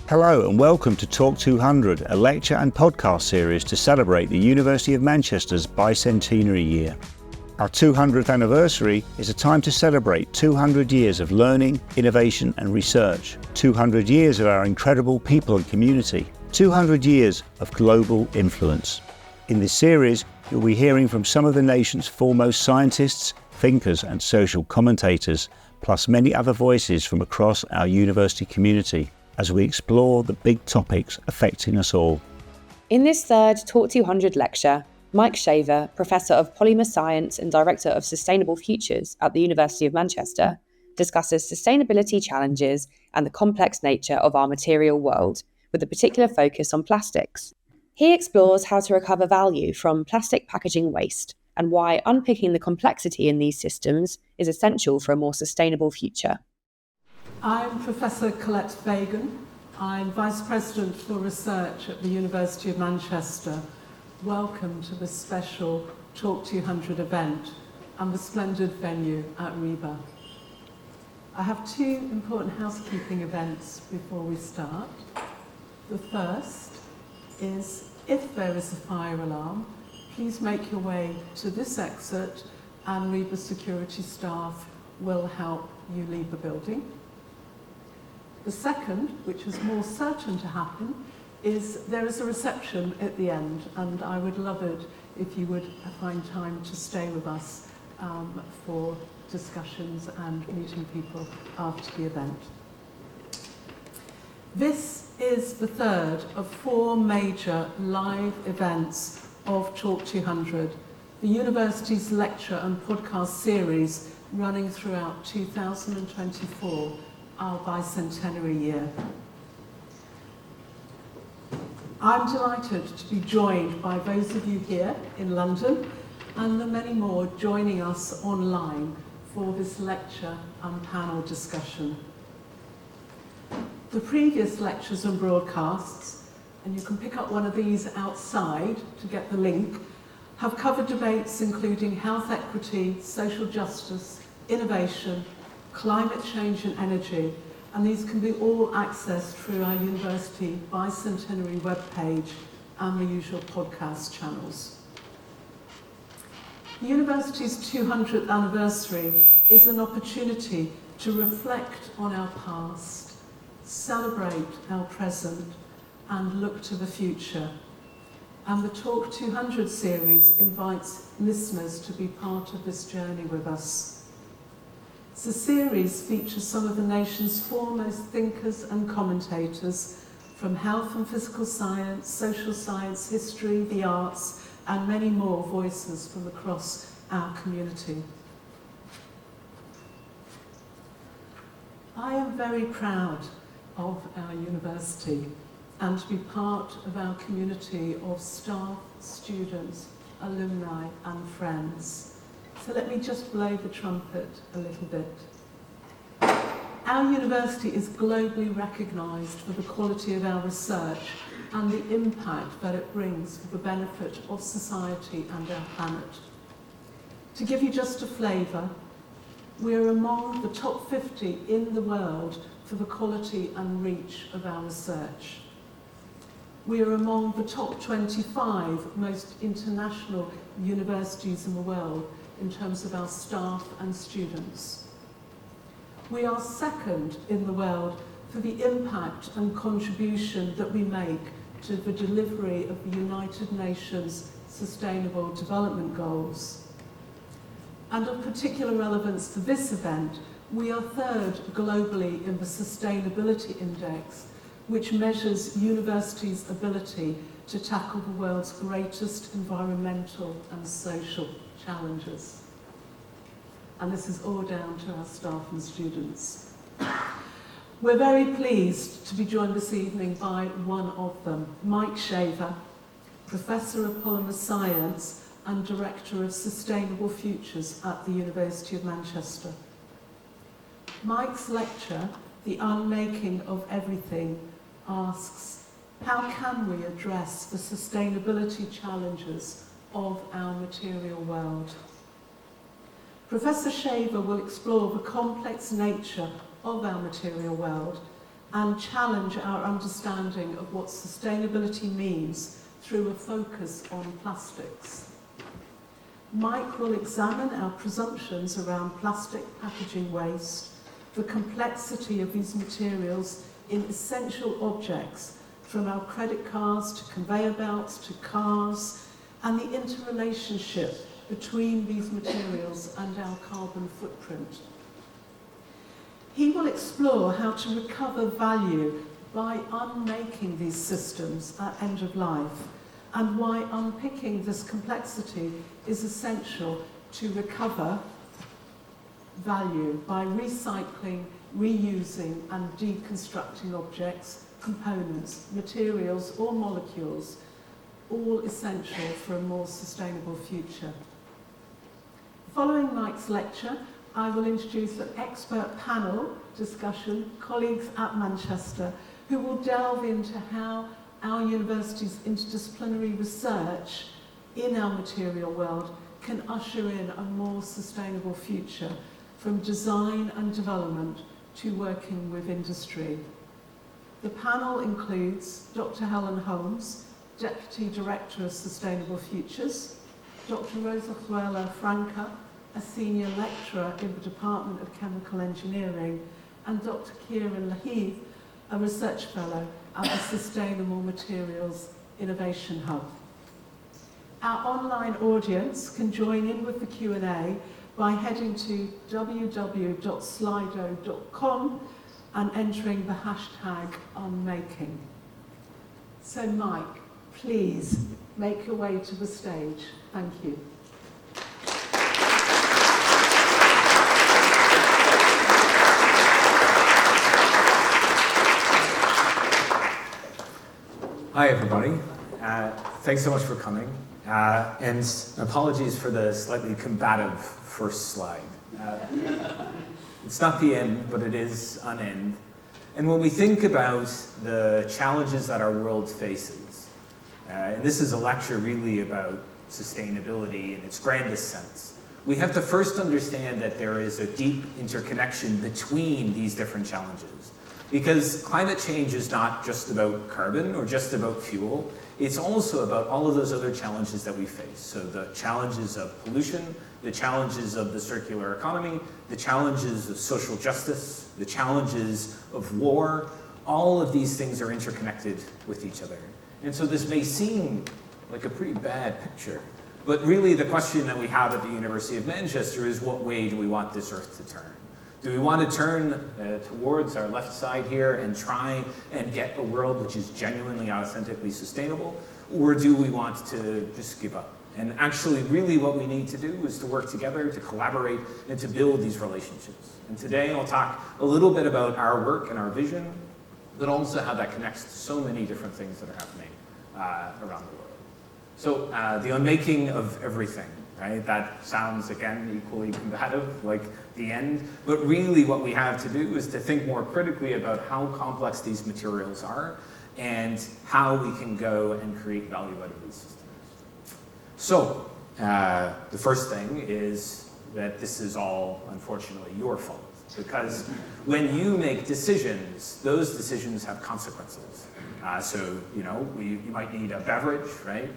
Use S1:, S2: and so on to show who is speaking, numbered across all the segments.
S1: Hello and welcome to Talk 200, a lecture and podcast series to celebrate the University of Manchester's bicentenary year. Our 200th anniversary is a time to celebrate 200 years of learning, innovation and research, 200 years of our incredible people and community, 200 years of global influence. In this series, you'll be hearing from some of the nation's foremost scientists, thinkers and social commentators, plus many other voices from across our university community, as we explore the big topics affecting us all.
S2: In this third Talk 200 lecture, Mike Shaver, Professor of Polymer Science and Director of Sustainable Futures at the University of Manchester, discusses sustainability challenges and the complex nature of our material world, with a particular focus on plastics. He explores how to recover value from plastic packaging waste and why unpicking the complexity in these systems is essential for a more sustainable future.
S3: I'm Professor Colette Fagan. I'm Vice President for Research at the University of Manchester. Welcome to this special Talk 200 event and the splendid venue at RIBA. I have two important housekeeping events before we start. The first is, if there is a fire alarm, please make your way to this exit and RIBA security staff will help you leave the building. The second, which is more certain to happen, is there is a reception at the end, and I would love it if you would find time to stay with us for discussions and meeting people after the event. This is the third of four major live events of Talk 200, the university's lecture and podcast series running throughout 2024. Our bicentenary year. I'm delighted to be joined by those of you here in London and the many more joining us online for this lecture and panel discussion. The previous lectures and broadcasts, and you can pick up one of these outside to get the link, have covered debates including health equity, social justice, innovation, climate change and energy, and these can be all accessed through our university bicentenary webpage and the usual podcast channels. The university's 200th anniversary is an opportunity to reflect on our past, celebrate our present, and look to the future. And the Talk 200 series invites listeners to be part of this journey with us. The series features some of the nation's foremost thinkers and commentators from health and physical science, social science, history, the arts, and many more voices from across our community. I am very proud of our university and to be part of our community of staff, students, alumni, and friends. So let me just blow the trumpet a little bit. Our university is globally recognised for the quality of our research and the impact that it brings for the benefit of society and our planet. To give you just a flavour, we are among the top 50 in the world for the quality and reach of our research. We are among the top 25 most international universities in the world in terms of our staff and students. We are second in the world for the impact and contribution that we make to the delivery of the United Nations Sustainable Development Goals. And of particular relevance to this event, we are third globally in the Sustainability Index, which measures universities' ability to tackle the world's greatest environmental and social challenges. And this is all down to our staff and students. We're very pleased to be joined this evening by one of them, Mike Shaver, Professor of Polymer Science and Director of Sustainable Futures at the University of Manchester. Mike's lecture, The Unmaking of Everything, asks, how can we address the sustainability challenges of our material world? Professor Shaver will explore the complex nature of our material world and challenge our understanding of what sustainability means through a focus on plastics. Mike will examine our presumptions around plastic packaging waste, the complexity of these materials in essential objects, from our credit cards to conveyor belts to cars, and the interrelationship between these materials and our carbon footprint. He will explore how to recover value by unmaking these systems at end of life, and why unpicking this complexity is essential to recover value by recycling, reusing and deconstructing objects, components, materials or molecules, all essential for a more sustainable future. Following Mike's lecture, I will introduce an expert panel discussion, colleagues at Manchester, who will delve into how our university's interdisciplinary research in our material world can usher in a more sustainable future, from design and development to working with industry. The panel includes Dr Helen Holmes, Deputy Director of Sustainable Futures, Dr Rosa Cuéllar-Franca, a Senior Lecturer in the Department of Chemical Engineering, and Dr Ciaran Lahive, a Research Fellow at the Sustainable Materials Innovation Hub. Our online audience can join in with the Q&A by heading to www.slido.com and entering the hashtag unmaking. So Mike, please make your way to the stage. Thank you.
S4: Hi everybody, thanks so much for coming, and apologies for the slightly combative first slide. It's not the end, but it is an end. And when we think about the challenges that our world faces, and this is a lecture really about sustainability in its grandest sense, we have to first understand that there is a deep interconnection between these different challenges. Because climate change is not just about carbon or just about fuel, it's also about all of those other challenges that we face. So the challenges of pollution, the challenges of the circular economy, the challenges of social justice, the challenges of war, all of these things are interconnected with each other. And so this may seem like a pretty bad picture, but really the question that we have at the University of Manchester is, what way do we want this earth to turn? Do we want to turn towards our left side here and try and get a world which is genuinely, authentically sustainable? Or do we want to just give up? And actually, really what we need to do is to work together, to collaborate, and to build these relationships. And today I'll talk a little bit about our work and our vision, but also how that connects to so many different things that are happening around the world. So the unmaking of everything. Right? That sounds, again, equally combative, like the end. But really what we have to do is to think more critically about how complex these materials are and how we can go and create value out of these systems. So the first thing is that this is all, unfortunately, your fault. Because when you make decisions, those decisions have consequences. So, you know, you might need a beverage, right?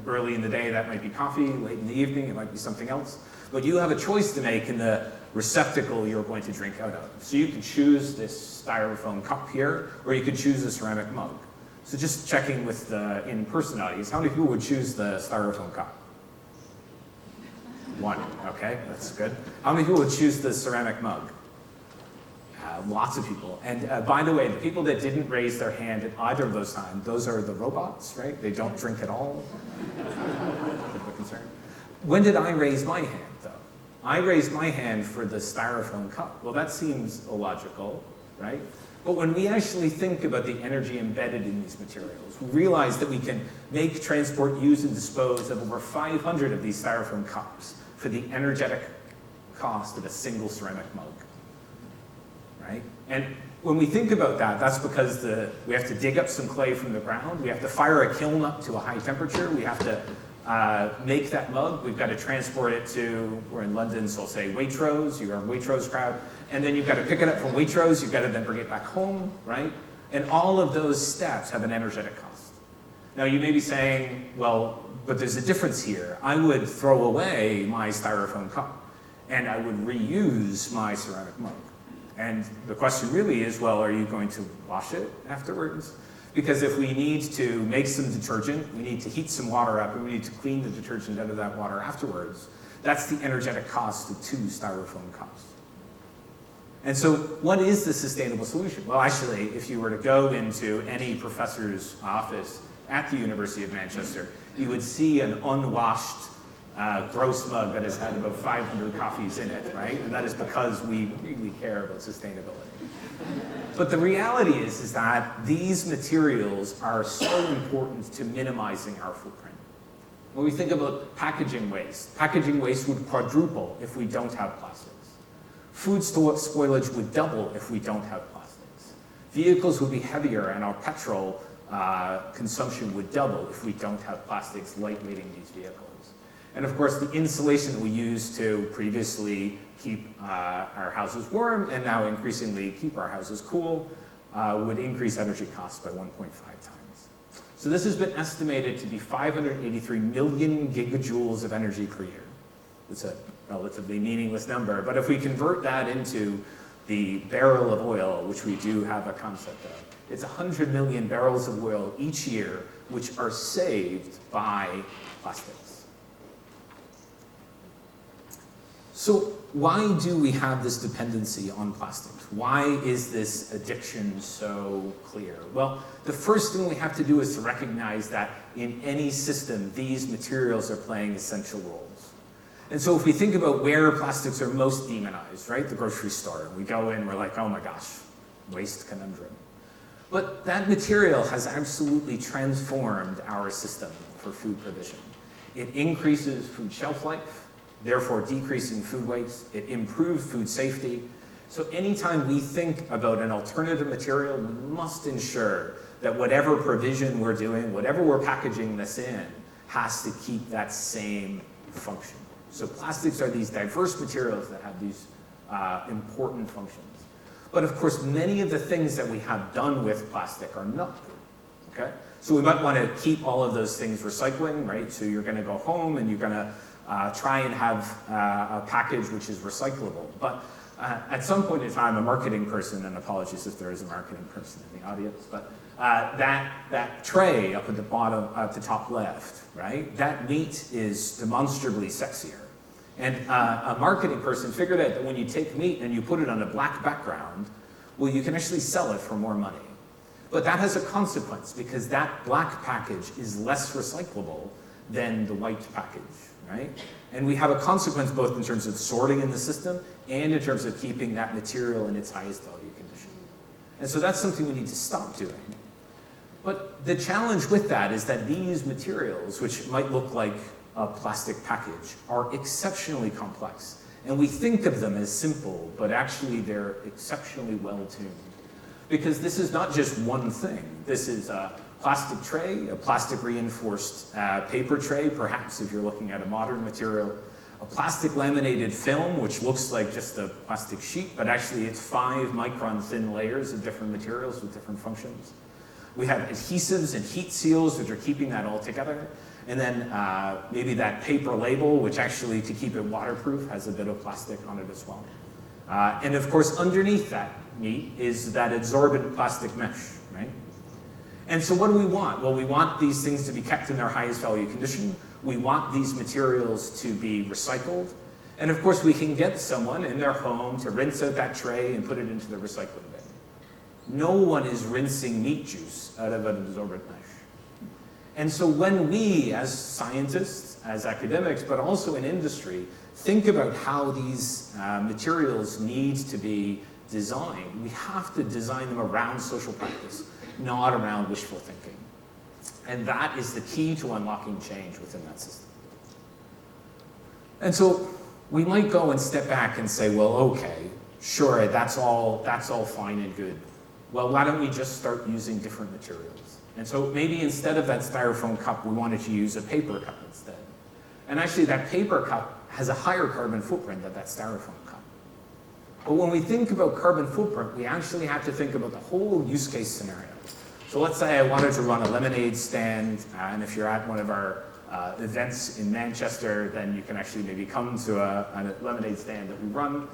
S4: Early in the day, that might be coffee. Late in the evening, it might be something else. But you have a choice to make in the receptacle you're going to drink out of. So you could choose this styrofoam cup here, or you could choose a ceramic mug. So just checking with the in-person audience, how many people would choose the styrofoam cup? One, okay, that's good. How many people would choose the ceramic mug? Lots of people. And by the way, the people that didn't raise their hand at either of those times, those are the robots, right? They don't drink at all. When did I raise my hand, though? I raised my hand for the styrofoam cup. Well, that seems illogical, right? But when we actually think about the energy embedded in these materials, we realize that we can make, transport, use, and dispose of over 500 of these styrofoam cups for the energetic cost of a single ceramic mug. Right? And when we think about that, that's because we have to dig up some clay from the ground, we have to fire a kiln up to a high temperature, we have to make that mug. We've got to transport it to, we're in London, so I'll say Waitrose, you're in Waitrose crowd, and then you've got to pick it up from Waitrose, you've got to then bring it back home, right? And all of those steps have an energetic cost. Now you may be saying, well, but there's a difference here. I would throw away my styrofoam cup, and I would reuse my ceramic mug. And the question really is, well, are you going to wash it afterwards? Because if we need to make some detergent, we need to heat some water up, and we need to clean the detergent out of that water afterwards, that's the energetic cost of 2 styrofoam cups. And so what is the sustainable solution? Well, actually, if you were to go into any professor's office at the University of Manchester, you would see an unwashed gross mug that has had about 500 coffees in it, right? And that is because we really care about sustainability. But the reality is that these materials are so important to minimizing our footprint. When we think about packaging waste would quadruple if we don't have plastics. Food spoilage would double if we don't have plastics. Vehicles would be heavier, and our petrol consumption would double if we don't have plastics lightweighting these vehicles. And of course, the insulation that we used to previously keep our houses warm and now increasingly keep our houses cool would increase energy costs by 1.5 times. So this has been estimated to be 583 million gigajoules of energy per year. It's a relatively meaningless number, but if we convert that into the barrel of oil, which we do have a concept of, it's 100 million barrels of oil each year, which are saved by plastics. So why do we have this dependency on plastics? Why is this addiction so clear? Well, the first thing we have to do is to recognize that in any system, these materials are playing essential roles. And so if we think about where plastics are most demonized, right? The grocery store. We go in, we're like, oh my gosh, waste conundrum. But that material has absolutely transformed our system for food provision. It increases food shelf life, therefore decreasing food waste. It improves food safety. So anytime we think about an alternative material, we must ensure that whatever provision we're doing, whatever we're packaging this in, has to keep that same function. So plastics are these diverse materials that have these important functions. But of course, many of the things that we have done with plastic are not good, okay? So we might want to keep all of those things recycling, right? So you're going to go home and you're going to try and have a package which is recyclable. But at some point in time, a marketing person, and apologies if there is a marketing person in the audience, but that tray up at the bottom, at the top left, right? That meat is demonstrably sexier. And a marketing person figured out that when you take meat and you put it on a black background, well, you can actually sell it for more money. But that has a consequence, because that black package is less recyclable than the white package, right? And we have a consequence both in terms of sorting in the system and in terms of keeping that material in its highest value condition. And so that's something we need to stop doing. But the challenge with that is that these materials, which might look like a plastic package, are exceptionally complex. And we think of them as simple, but actually they're exceptionally well-tuned. Because this is not just one thing. This is a plastic tray, a plastic reinforced paper tray, perhaps if you're looking at a modern material, a plastic laminated film, which looks like just a plastic sheet, but actually it's 5-micron thin layers of different materials with different functions. We have adhesives and heat seals, which are keeping that all together. And then maybe that paper label, which actually, to keep it waterproof, has a bit of plastic on it as well. And of course, underneath that meat is that absorbent plastic mesh, right? And so what do we want? Well, we want these things to be kept in their highest value condition. We want these materials to be recycled. And of course, we can get someone in their home to rinse out that tray and put it into the recycling bin. No one is rinsing meat juice out of an absorbent mesh. And so when we, as scientists, as academics, but also in industry, think about how these materials need to be designed, we have to design them around social practice, not around wishful thinking. And that is the key to unlocking change within that system. And so we might go and step back and say, well, okay, sure, that's all fine and good. Well, why don't we just start using different materials? And so maybe instead of that styrofoam cup, we wanted to use a paper cup instead. And actually that paper cup has a higher carbon footprint than that styrofoam cup. But when we think about carbon footprint, we actually have to think about the whole use case scenario. So let's say I wanted to run a lemonade stand, and if you're at one of our events in Manchester, then you can actually maybe come to a lemonade stand that we run.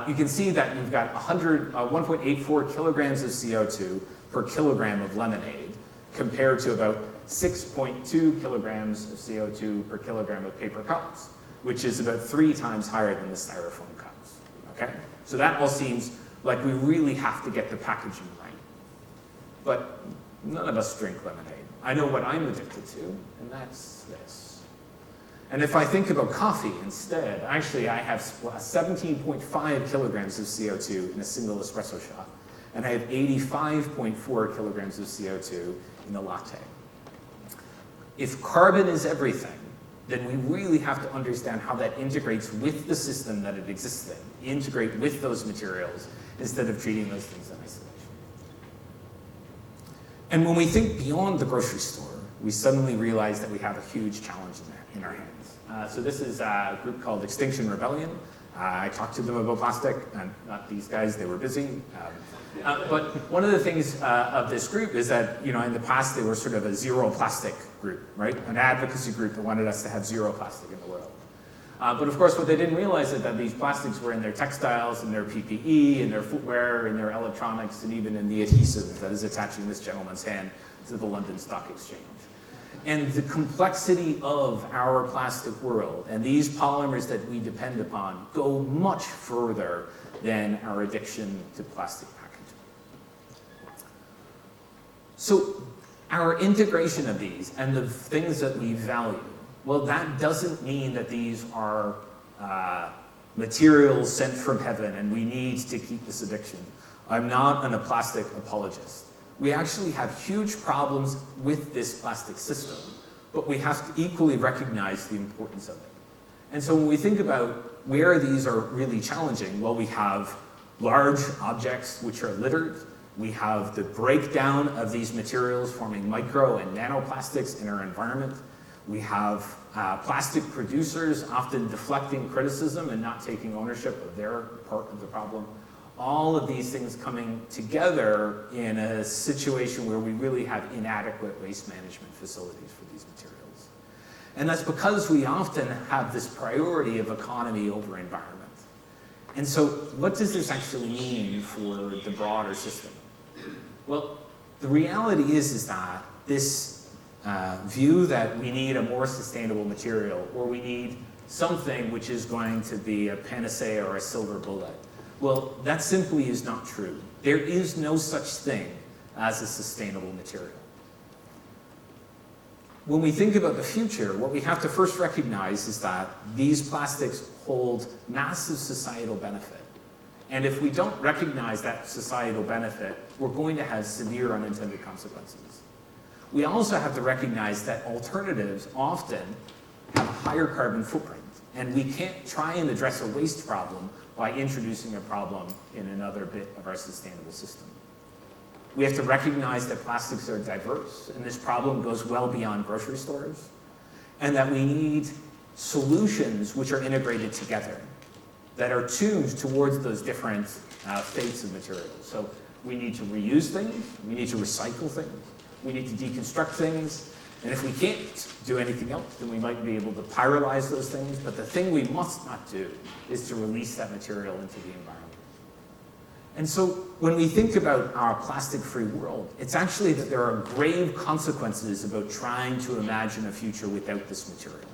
S4: You can see that you've got 1.84 kilograms of CO2 per kilogram of lemonade, compared to about 6.2 kilograms of CO2 per kilogram of paper cups, which is about 3 times higher than the styrofoam cups, okay? So that all seems like we really have to get the packaging right. But none of us drink lemonade. I know what I'm addicted to, and that's this. And if I think about coffee instead, actually I have 17.5 kilograms of CO2 in a single espresso shot, and I have 85.4 kilograms of CO2 in a latte. If carbon is everything, then we really have to understand how that integrates with the system that it exists in, integrate with those materials, instead of treating those things in isolation. And when we think beyond the grocery store, we suddenly realize that we have a huge challenge in our hands. So this is a group called Extinction Rebellion. I talked to them about plastic, and not these guys, they were busy. But one of the things of this group is that, you know, in the past they were sort of a zero plastic group, right? An advocacy group that wanted us to have zero plastic in the world. But of course, what they didn't realize is that these plastics were in their textiles, in their PPE, in their footwear, in their electronics, and even in the adhesive that is attaching this gentleman's hand to the London Stock Exchange. And the complexity of our plastic world and these polymers that we depend upon go much further than our addiction to plastic packaging. So our integration of these and the things that we value, well, that doesn't mean that these are materials sent from heaven and we need to keep this addiction. I'm not a plastic apologist. We actually have huge problems with this plastic system, but we have to equally recognize the importance of it. And so when we think about where these are really challenging, well, we have large objects which are littered. We have the breakdown of these materials forming micro and nanoplastics in our environment. We have plastic producers often deflecting criticism and not taking ownership of their part of the problem. All of these things coming together in a situation where we really have inadequate waste management facilities for these materials. And that's because we often have this priority of economy over environment. And so what does this actually mean for the broader system? Well, the reality is that this view that we need a more sustainable material, or we need something which is going to be a panacea or a silver bullet, well, that simply is not true. There is no such thing as a sustainable material. When we think about the future, what we have to first recognize is that these plastics hold massive societal benefit. And if we don't recognize that societal benefit, we're going to have severe unintended consequences. We also have to recognize that alternatives often have a higher carbon footprint, and we can't try and address a waste problem by introducing a problem in another bit of our sustainable system. We have to recognize that plastics are diverse, and this problem goes well beyond grocery stores, and that we need solutions which are integrated together, that are tuned towards those different fates of materials. So we need to reuse things, we need to recycle things, we need to deconstruct things, and if we can't do anything else, then we might be able to pyrolyze those things, but the thing we must not do is to release that material into the environment. And so when we think about our plastic-free world, it's actually that there are grave consequences about trying to imagine a future without this material.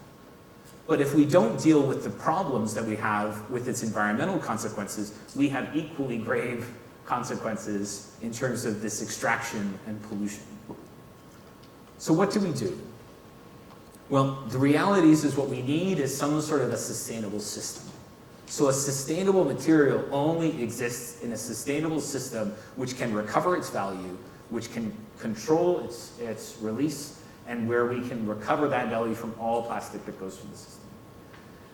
S4: But if we don't deal with the problems that we have with its environmental consequences, we have equally grave consequences in terms of this extraction and pollution. So what do we do? Well, the reality is what we need is some sort of a sustainable system. So a sustainable material only exists in a sustainable system which can recover its value, which can control its release, and where we can recover that value from all plastic that goes through the system.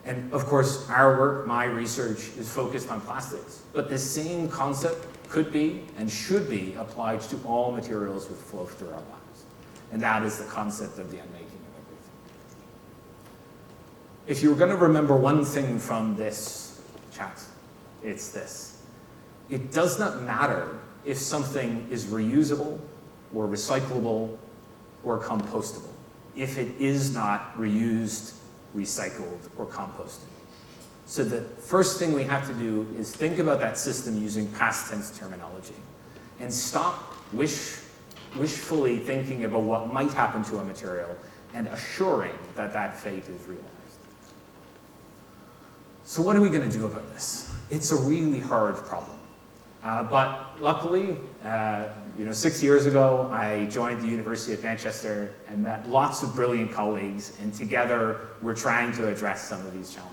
S4: And of course, our work, my research, is focused on plastics, but this same concept could be and should be applied to all materials which flow through our lives. and that is the concept of the unmaking of everything. If you were going to remember one thing from this chat, it's this. It does not matter if something is reusable or recyclable or compostable, if it is not reused, recycled, or composted. So the first thing we have to do is think about that system using past tense terminology and stop wishfully thinking about what might happen to a material and assuring that that fate is realized. So what are we going to do about this? It's a really hard problem. But luckily, 6 years ago, I joined the University of Manchester and met lots of brilliant colleagues, and together we're trying to address some of these challenges.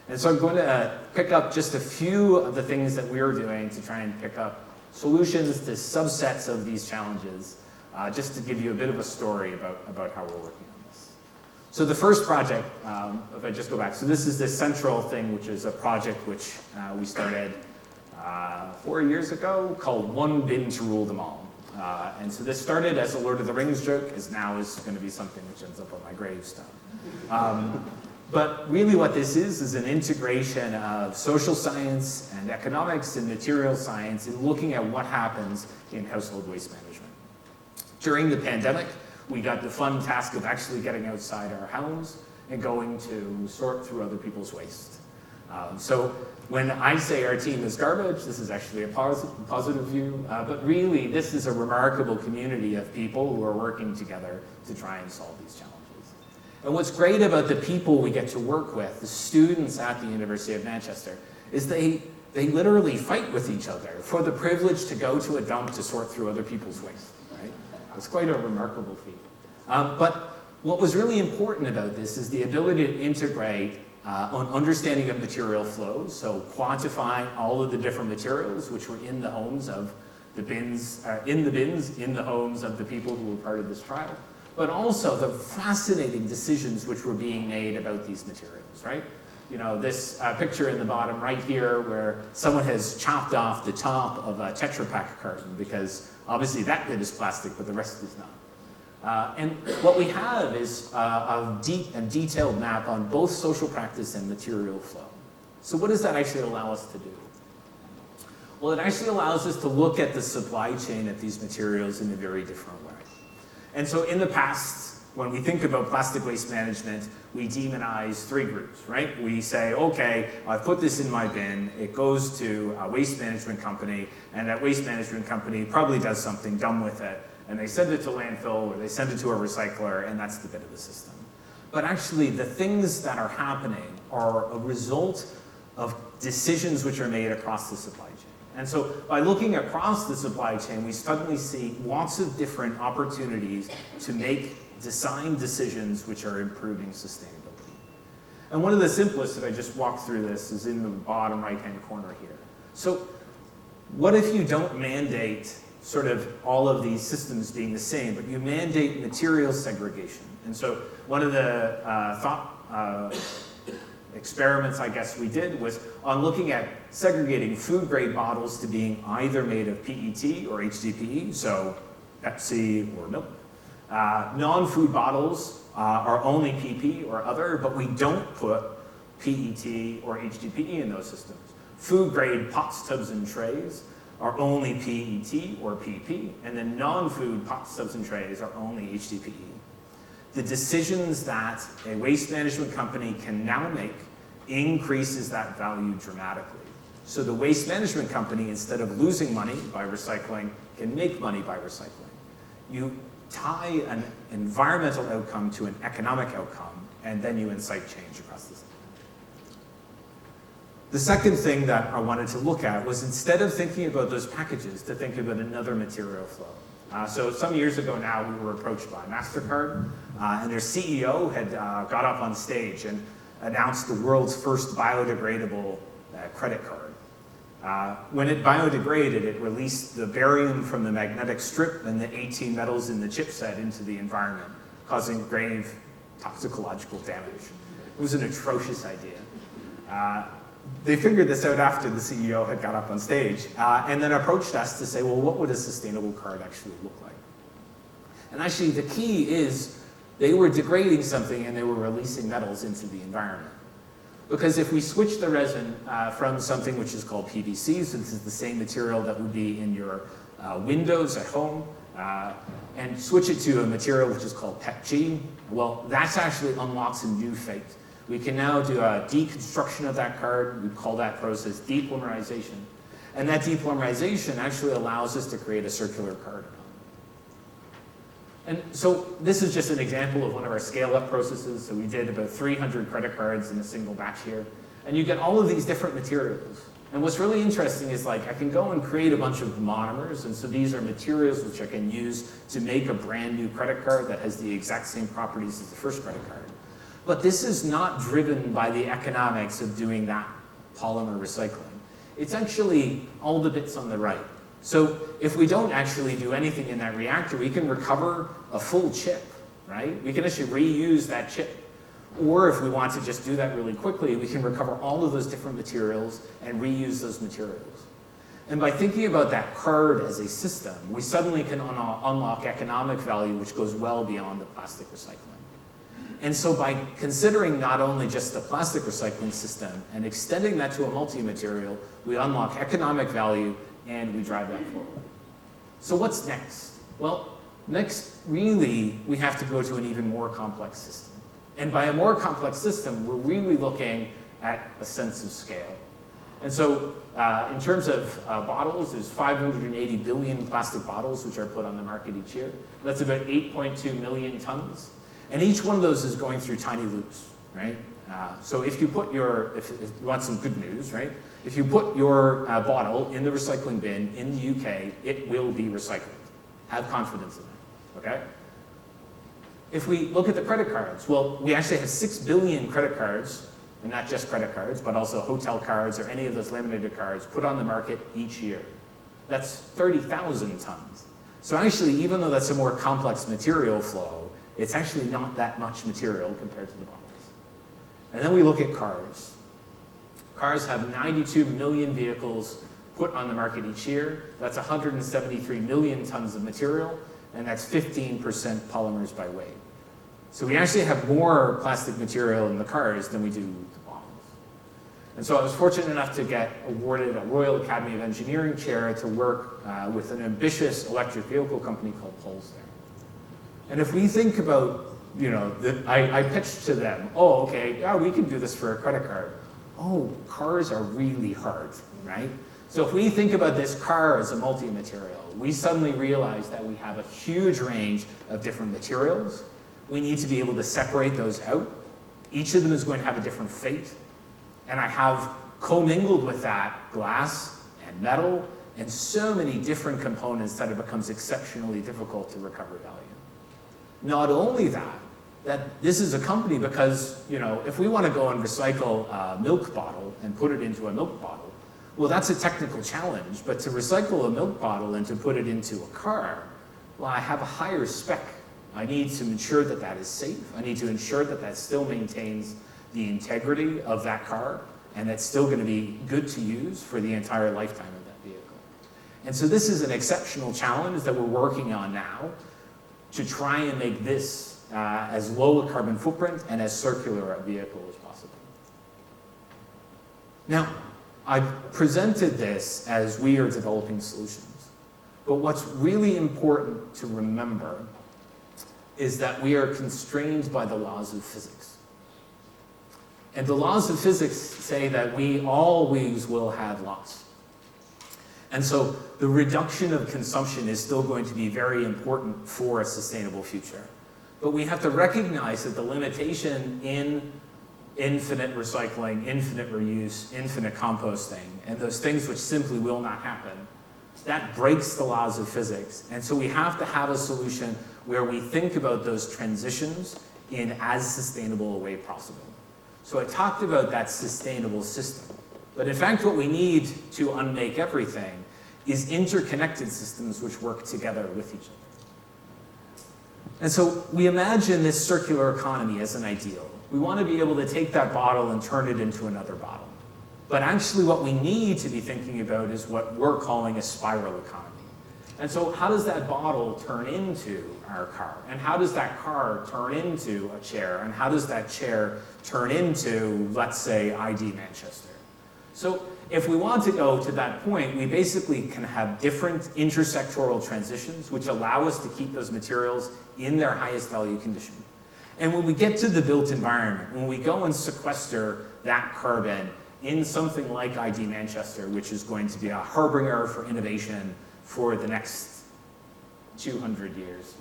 S4: And so I'm going to pick up just a few of the things that we're doing to try and pick up solutions to subsets of these challenges, just to give you a bit of a story about how we're working on this. So the first project, if I just go back, so this is the central thing, which is a project which we started 4 years ago called One Bin to Rule Them All. And so this started as a Lord of the Rings joke, is now is going to be something which ends up on my gravestone. But really what this is an integration of social science and economics and material science in looking at what happens in household waste management. During the pandemic, we got the fun task of actually getting outside our homes and going to sort through other people's waste. So when I say our team is garbage, this is actually a positive view, but really this is a remarkable community of people who are working together to try and solve these challenges. And what's great about the people we get to work with, the students at the University of Manchester, is they literally fight with each other for the privilege to go to a dump to sort through other people's waste, right? It's quite a remarkable feat. But what was really important about this is the ability to integrate on understanding of material flows, so quantifying all of the different materials which were in the homes of the bins, in the homes of the people who were part of this trial, but also the fascinating decisions which were being made about these materials, right? You know, this picture in the bottom right here where someone has chopped off the top of a Tetra Pak carton because obviously that bit is plastic, but the rest is not. And what we have is a deep and detailed map on both social practice and material flow. So what does that actually allow us to do? Well, it actually allows us to look at the supply chain of these materials in a very different way. And so in the past, when we think about plastic waste management, we demonize three groups, right? We say, okay, I've put this in my bin, it goes to a waste management company, and that waste management company probably does something dumb with it, and they send it to landfill, or they send it to a recycler, and that's the bit of the system. But actually, the things that are happening are a result of decisions which are made across the supply chain. And so by looking across the supply chain, we suddenly see lots of different opportunities to make design decisions which are improving sustainability. And one of the simplest, that I just walked through this, is in the bottom right-hand corner here. So what if you don't mandate sort of all of these systems being the same, but you mandate material segregation? And so one of the experiments, I guess, we did was on looking at segregating food-grade bottles to being either made of PET or HDPE, so Pepsi or milk. Non-food bottles are only PP or other, but we don't put PET or HDPE in those systems. Food-grade pots, tubs, and trays are only PET or PP, and then non-food pots, tubs, and trays are only HDPE. The decisions that a waste management company can now make increases that value dramatically. So the waste management company, instead of losing money by recycling, can make money by recycling. You tie an environmental outcome to an economic outcome, and then you incite change across the system. The second thing that I wanted to look at was, instead of thinking about those packages, to think about another material flow. So some years ago now, we were approached by MasterCard, and their CEO had got up on stage and announced the world's first biodegradable credit card. When it biodegraded, it released the barium from the magnetic strip and the 18 metals in the chipset into the environment, causing grave toxicological damage. It was an atrocious idea. They figured this out after the CEO had got up on stage, and then approached us to say, well, what would a sustainable card actually look like? And actually the key is they were degrading something and they were releasing metals into the environment. Because if we switch the resin from something which is called PVC, so this is the same material that would be in your windows at home, and switch it to a material which is called PETG, well, that actually unlocks a new fate. We can now do a deconstruction of that card. We call that process depolymerization. And that depolymerization actually allows us to create a circular card. And so this is just an example of one of our scale-up processes. So we did about 300 credit cards in a single batch here. And you get all of these different materials. And what's really interesting is like I can go and create a bunch of monomers. And so these are materials which I can use to make a brand new credit card that has the exact same properties as the first credit card. But this is not driven by the economics of doing that polymer recycling. It's actually all the bits on the right. So if we don't actually do anything in that reactor, we can recover a full chip, right? We can actually reuse that chip. Or if we want to just do that really quickly, we can recover all of those different materials and reuse those materials. And by thinking about that card as a system, we suddenly can unlock economic value which goes well beyond the plastic recycling. And so by considering not only just the plastic recycling system and extending that to a multi-material, we unlock economic value and we drive that forward. So what's next? Well, next, really, we have to go to an even more complex system. And by a more complex system, we're really looking at a sense of scale. And so in terms of bottles, there's 580 billion plastic bottles which are put on the market each year. That's about 8.2 million tons. And each one of those is going through tiny loops, right? So if you put your, if you want some good news, right? If you put your bottle in the recycling bin in the UK, it will be recycled. Have confidence in that, okay? If we look at the credit cards, well, we actually have 6 billion credit cards, and not just credit cards, but also hotel cards or any of those laminated cards put on the market each year. That's 30,000 tons. So actually, even though that's a more complex material flow, it's actually not that much material compared to the bottles. And then we look at cars. Cars have 92 million vehicles put on the market each year. That's 173 million tons of material, and that's 15% polymers by weight. So we actually have more plastic material in the cars than we do the bottles. And so I was fortunate enough to get awarded a Royal Academy of Engineering chair to work with an ambitious electric vehicle company called Polestar. And if we think about, you know, I pitched to them, oh, okay, yeah, we can do this for a credit card. Oh, cars are really hard, right? So if we think about this car as a multi-material, we suddenly realize that we have a huge range of different materials. We need to be able to separate those out. Each of them is going to have a different fate. And I have commingled with that glass and metal and so many different components that it becomes exceptionally difficult to recover value. Not only that this is a company because, you know, if we want to go and recycle a milk bottle and put it into a milk bottle, well, that's a technical challenge. But to recycle a milk bottle and to put it into a car, well, I have a higher spec. I need to ensure that that is safe. I need to ensure that that still maintains the integrity of that car and that's still going to be good to use for the entire lifetime of that vehicle. And so this is an exceptional challenge that we're working on now to try and make this as low a carbon footprint and as circular a vehicle as possible. Now, I've presented this as we are developing solutions. But what's really important to remember is that we are constrained by the laws of physics. And the laws of physics say that we always will have loss. And so the reduction of consumption is still going to be very important for a sustainable future. But we have to recognize that the limitation in infinite recycling, infinite reuse, infinite composting, and those things which simply will not happen, that breaks the laws of physics. And so we have to have a solution where we think about those transitions in as sustainable a way possible. So I talked about that sustainable system. But in fact, what we need to unmake everything is interconnected systems which work together with each other. And so we imagine this circular economy as an ideal. We want to be able to take that bottle and turn it into another bottle. But actually what we need to be thinking about is what we're calling a spiral economy. And so how does that bottle turn into our our car? And how does that car turn into a chair? And how does that chair turn into, let's say, ID Manchester? So if we want to go to that point, we basically can have different intersectoral transitions which allow us to keep those materials in their highest value condition. And when we get to the built environment, when we go and sequester that carbon in something like ID Manchester, which is going to be a harbinger for innovation for the next 200 years,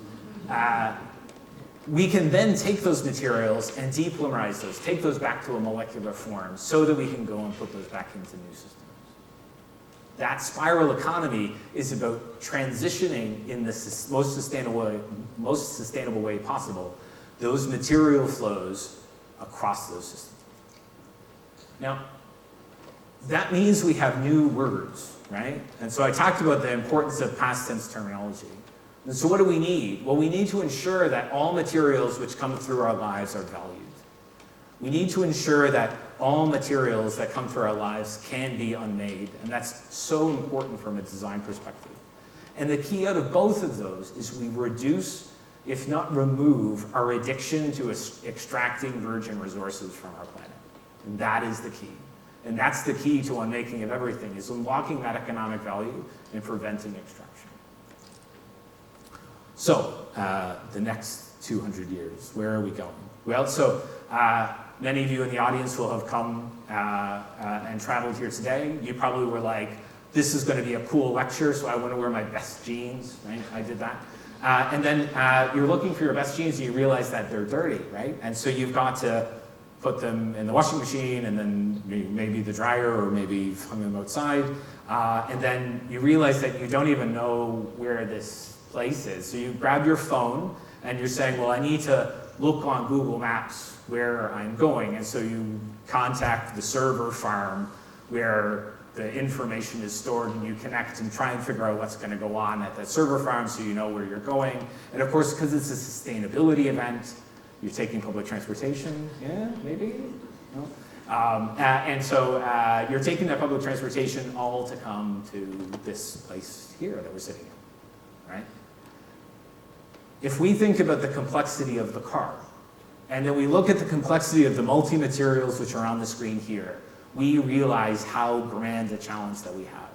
S4: we can then take those materials and depolymerize those, take those back to a molecular form so that we can go and put those back into new systems. That spiral economy is about transitioning in the most sustainable way possible those material flows across those systems. Now, that means we have new words, right? And so I talked about the importance of past tense terminology. And so what do we need? Well, we need to ensure that all materials which come through our lives are valued. We need to ensure that all materials that come through our lives can be unmade, and that's so important from a design perspective. And the key out of both of those is we reduce, if not remove, our addiction to extracting virgin resources from our planet. And that is the key. And that's the key to unmaking of everything, is unlocking that economic value and preventing extraction. So, the next 200 years, where are we going? Well, so many of you in the audience will have come and traveled here today. You probably were like, this is going to be a cool lecture, so I want to wear my best jeans, right? I did that. And then you're looking for your best jeans and you realize that they're dirty, right? And so you've got to put them in the washing machine and then maybe the dryer, or maybe you've hung them outside. And then you realize that you don't even know where this place is. So you grab your phone and you're saying, well, I need to look on Google Maps where I'm going. And so you contact the server farm where the information is stored, and you connect and try and figure out what's going to go on at that server farm so you know where you're going. And of course, because it's a sustainability event, you're taking public transportation. Yeah, maybe? No. And so you're taking that public transportation all to come to this place here that we're sitting in, right? If we think about the complexity of the car, and then we look at the complexity of the multi-materials which are on the screen here, we realize how grand a challenge that we have.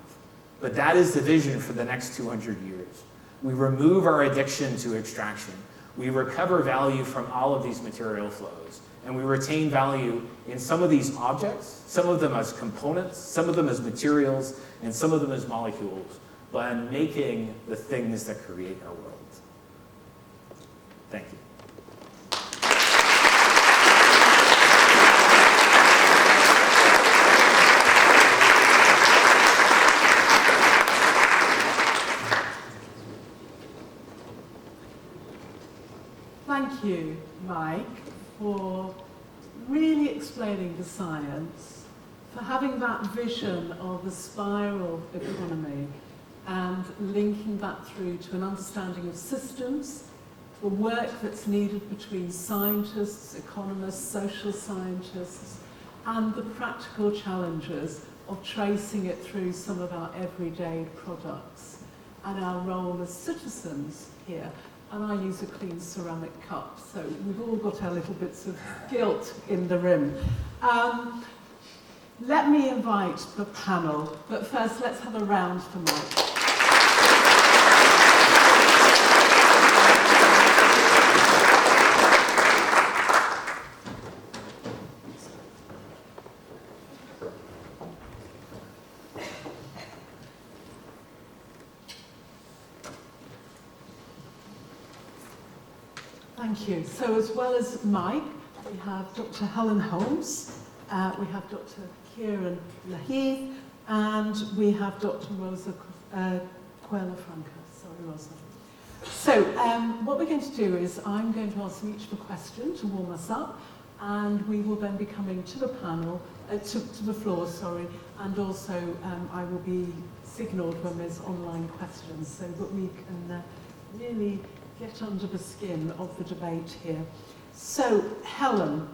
S4: But that is the vision for the next 200 years. We remove our addiction to extraction. We recover value from all of these material flows, and we retain value in some of these objects, some of them as components, some of them as materials, and some of them as molecules, by making the things that create our world. Thank you.
S3: Thank you, Mike, for really explaining the science, for having that vision of a spiral economy and linking that through to an understanding of systems, the work that's needed between scientists, economists, social scientists, and the practical challenges of tracing it through some of our everyday products and our role as citizens here. And I use a clean ceramic cup, so we've all got our little bits of guilt in the room. Let me invite the panel, but first let's have a round for Mike. Thank you. So as well as Mike, we have Dr Helen Holmes, we have Dr Ciaran Lahive, and we have Dr Rosa Cuéllar-Franca. Sorry, Rosa. So what we're going to do is I'm going to ask them each a question to warm us up, and we will then be coming to the panel, to the floor, sorry, and also I will be signalled when there's online questions so that we can really get under the skin of the debate here. So, Helen,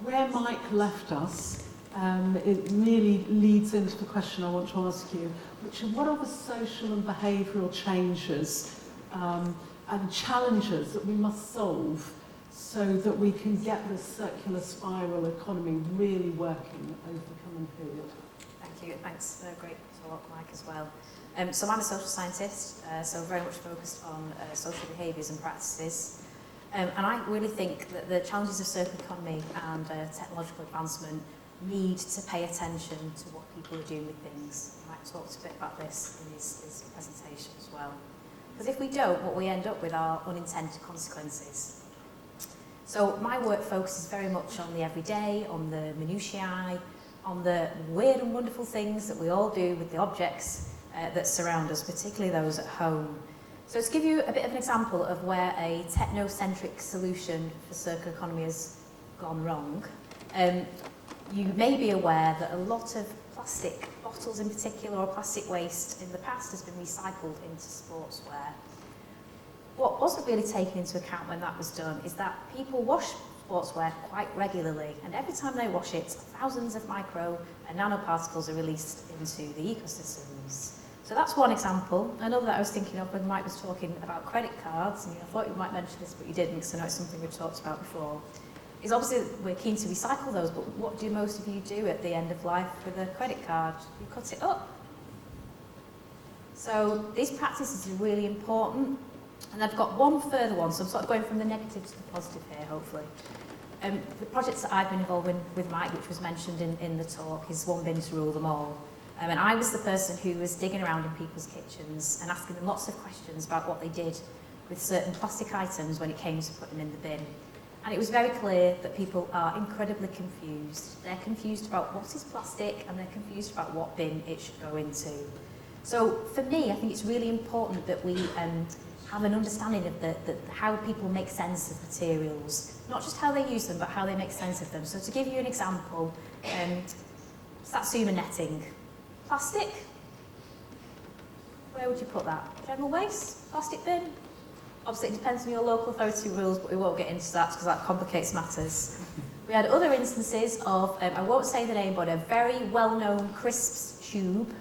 S3: where Mike left us, it really leads into the question I want to ask you, which is what are the social and behavioural changes and challenges that we must solve so that we can get this circular spiral economy really working over the coming period.
S5: Thank you. Thanks for a great talk, Mike, as well. So I'm a social scientist, so very much focused on social behaviours and practices. And I really think that the challenges of circular economy and technological advancement need to pay attention to what people are doing with things. Mike talked a bit about this in his presentation as well. Because if we don't, what we end up with are unintended consequences. So my work focuses very much on the everyday, on the minutiae, on the weird and wonderful things that we all do with the objects that surround us, particularly those at home. So to give you a bit of an example of where a technocentric solution for circular economy has gone wrong, you may be aware that a lot of plastic bottles in particular, or plastic waste in the past, has been recycled into sportswear. What wasn't really taken into account when that was done is that people wash sportswear quite regularly, and every time they wash it, thousands of micro and nanoparticles are released into the ecosystems. So that's one example. Another that I was thinking of when Mike was talking about credit cards, and I thought you might mention this, but you didn't, because I know it's something we've talked about before, is obviously we're keen to recycle those, but what do most of you do at the end of life with a credit card? You cut it up. So these practices are really important. And I've got one further one, so I'm sort of going from the negative to the positive here, hopefully. The projects that I've been involved in with Mike, which was mentioned in the talk, is one bin to rule them all. And I was the person who was digging around in people's kitchens and asking them lots of questions about what they did with certain plastic items when it came to putting them in the bin. And it was very clear that people are incredibly confused. They're confused about what is plastic, and they're confused about what bin it should go into. So for me, I think it's really important that we have an understanding of how people make sense of materials, not just how they use them, but how they make sense of them. So to give you an example, Satsuma netting. Plastic? Where would you put that? General waste? Plastic bin? Obviously it depends on your local authority rules, but we won't get into that because that complicates matters. We had other instances of, I won't say the name, but a very well-known crisps tube,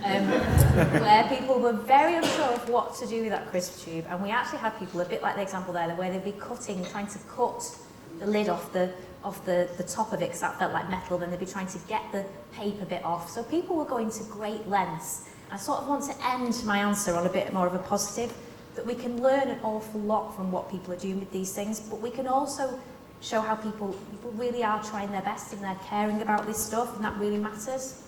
S5: where people were very unsure of what to do with that crisp tube, and we actually had people, a bit like the example there, where they'd be trying to cut the lid off the top of it, because that felt like metal, then they'd be trying to get the paper bit off. So people were going to great lengths. I sort of want to end my answer on a bit more of a positive, that we can learn an awful lot from what people are doing with these things, but we can also show how people really are trying their best and they're caring about this stuff, and that really matters.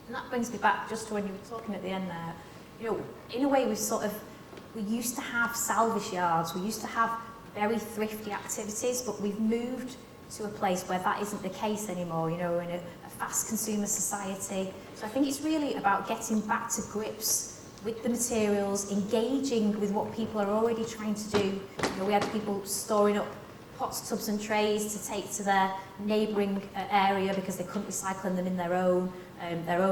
S5: And that brings me back just to when you were talking at the end there. You know, in a way we used to have salvage yards, we used to have very thrifty activities, but we've moved to a place where that isn't the case anymore, you know, in a fast consumer society. So I think it's really about getting back to grips with the materials, engaging with what people are already trying to do. You know, we had people storing up pots, tubs and trays to take to their neighbouring area because they couldn't recycle them in their own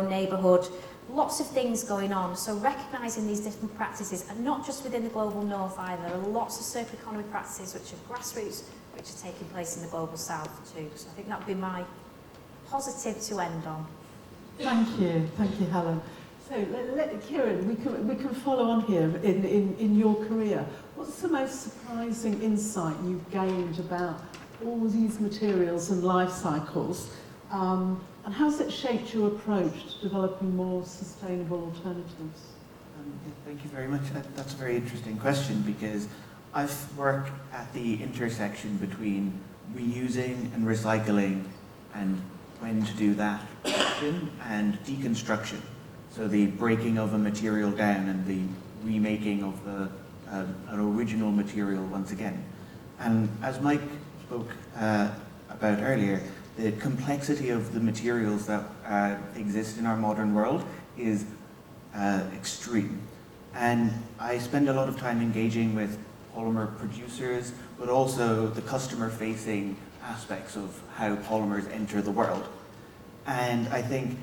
S5: neighbourhood. Lots of things going on, so recognising these different practices, and not just within the global north either. There are lots of circular economy practices which are grassroots, which are taking place in the global south too. So I think that would be my positive to end on.
S3: Thank you, Helen. So, Ciaran, we can follow on here in your career. What's the most surprising insight you've gained about all these materials and life cycles? And how's it shaped your approach to developing more sustainable alternatives?
S6: Thank you very much. That's a very interesting question, because I've worked at the intersection between reusing and recycling, and when to do that, and deconstruction. So the breaking of a material down and the remaking of an original material once again. And as Mike spoke about earlier, the complexity of the materials that exist in our modern world is extreme. And I spend a lot of time engaging with polymer producers, but also the customer-facing aspects of how polymers enter the world. And I think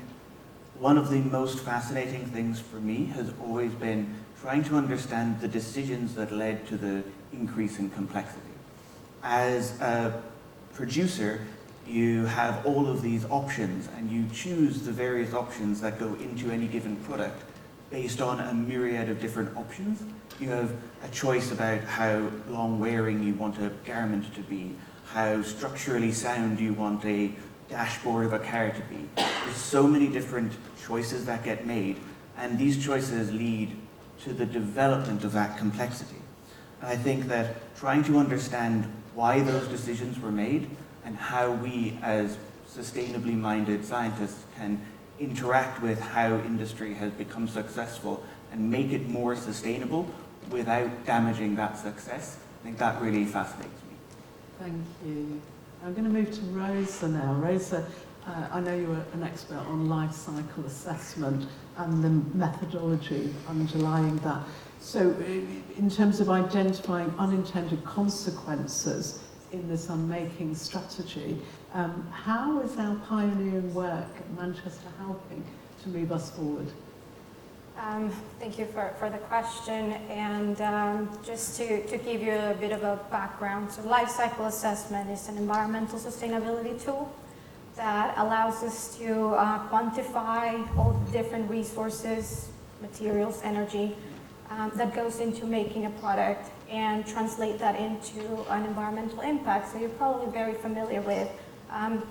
S6: one of the most fascinating things for me has always been trying to understand the decisions that led to the increase in complexity. As a producer, you have all of these options, and you choose the various options that go into any given product based on a myriad of different options. You have a choice about how long wearing you want a garment to be, how structurally sound you want a dashboard of a car to be. There's so many different choices that get made, and these choices lead to the development of that complexity. And I think that trying to understand why those decisions were made and how we as sustainably minded scientists can interact with how industry has become successful and make it more sustainable without damaging that success, I think that really fascinates me.
S3: Thank you. I'm going to move to Rosa now. Rosa, I know you're an expert on life cycle assessment and the methodology underlying that. So in terms of identifying unintended consequences in this unmaking strategy, how is our pioneering work at Manchester helping to move us forward?
S7: Thank you for the question, and just to give you a bit of a background, so life cycle assessment is an environmental sustainability tool that allows us to quantify all the different resources, materials, energy that goes into making a product and translate that into an environmental impact. So you're probably very familiar with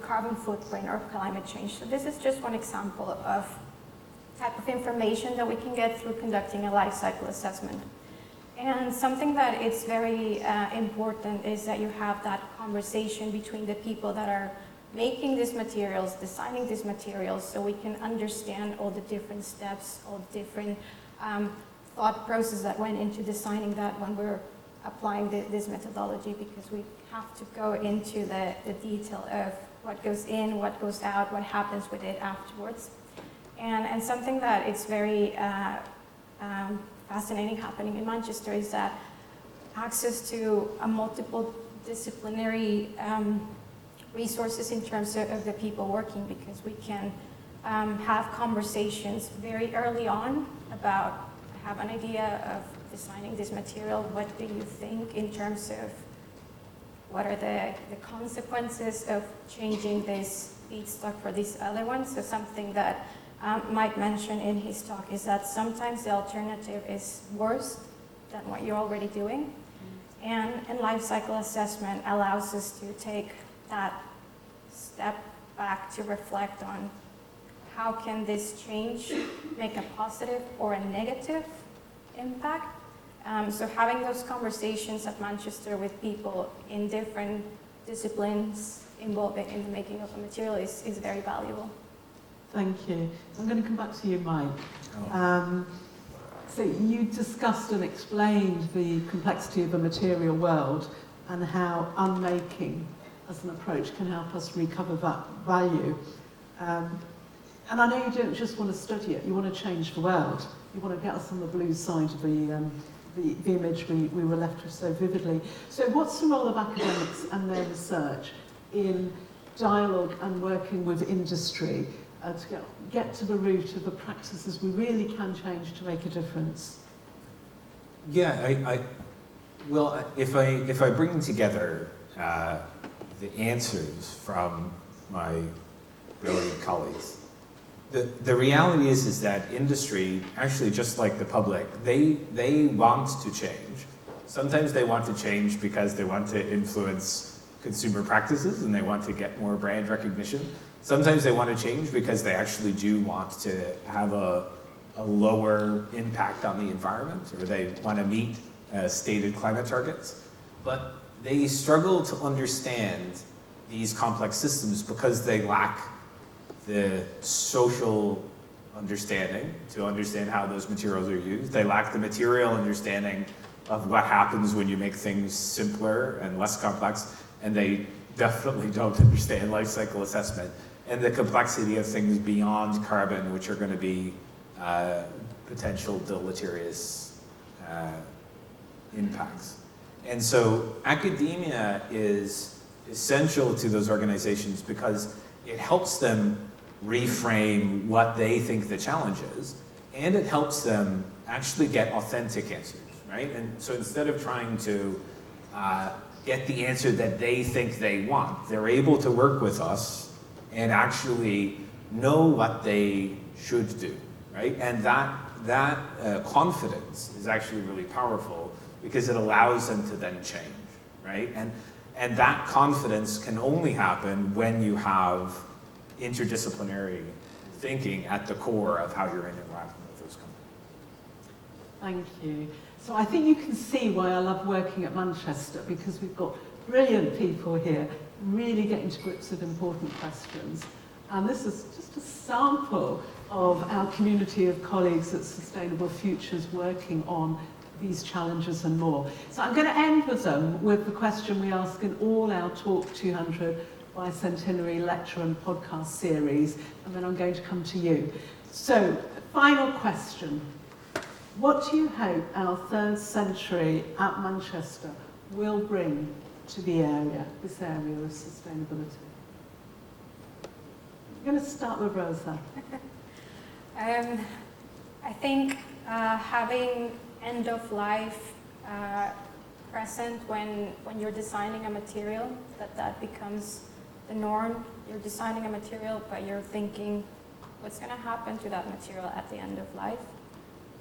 S7: carbon footprint or climate change. So this is just one example of type of information that we can get through conducting a life cycle assessment. And something that is very important is that you have that conversation between the people that are making these materials, designing these materials, so we can understand all the different steps, all the different thought process that went into designing that when we're applying this methodology, because we have to go into the detail of what goes in, what goes out, what happens with it afterwards. And something that is very fascinating happening in Manchester is that access to a multiple disciplinary resources in terms of the people working, because we can have conversations very early on about, I have an idea of designing this material, what do you think in terms of what are the consequences of changing this feedstock for this other one? So something that Mike mentioned in his talk is that sometimes the alternative is worse than what you're already doing. And life cycle assessment allows us to take that step back to reflect on how can this change make a positive or a negative impact. So having those conversations at Manchester with people in different disciplines involved in the making of a material is very valuable.
S3: Thank you. I'm going to come back to you, Mike. So you discussed and explained the complexity of the material world and how unmaking as an approach can help us recover that value. And I know you don't just want to study it, you want to change the world. You want to get us on the blue side of the image we were left with so vividly. So what's the role of academics and their research in dialogue and working with industry to get to the root of the practices we really can change to make a difference?
S4: Yeah, well, if I bring together the answers from my brilliant colleagues, the reality is that industry, actually just like the public, they want to change. Sometimes they want to change because they want to influence consumer practices and they want to get more brand recognition. Sometimes they want to change because they actually do want to have a lower impact on the environment, or they want to meet stated climate targets. But they struggle to understand these complex systems because they lack the social understanding to understand how those materials are used. They lack the material understanding of what happens when you make things simpler and less complex, and they definitely don't understand life cycle assessment and the complexity of things beyond carbon, which are going to be potential deleterious impacts. And so academia is essential to those organizations because it helps them reframe what they think the challenge is, and it helps them actually get authentic answers, right? And so instead of trying to get the answer that they think they want, they're able to work with us and actually know what they should do, right? And that confidence is actually really powerful because it allows them to then change, right? And that confidence can only happen when you have interdisciplinary thinking at the core of how you're interacting with those companies.
S3: Thank you. So I think you can see why I love working at Manchester, because we've got brilliant people here really getting to grips with important questions. And this is just a sample of our community of colleagues at Sustainable Futures working on these challenges and more. So I'm going to end with the question we ask in all our Talk 200 bicentenary lecture and podcast series, and then I'm going to come to you. So, final question. What do you hope our third century at Manchester will bring to the area, this area of sustainability? I'm going to start with Rosa.
S7: I think having end of life present when you're designing a material, that becomes the norm. You're designing a material, but you're thinking what's going to happen to that material at the end of life.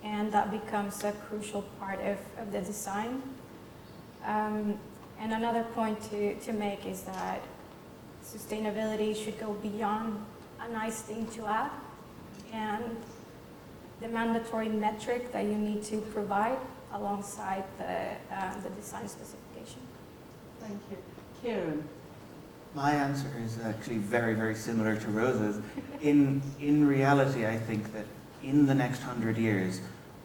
S7: And that becomes a crucial part of the design. And another point to make is that sustainability should go beyond a nice thing to add, and the mandatory metric that you need to provide alongside the design specification.
S3: Thank you. Ciaran.
S6: My answer is actually very, very similar to Rosa's. In reality, I think that in the next 100 years,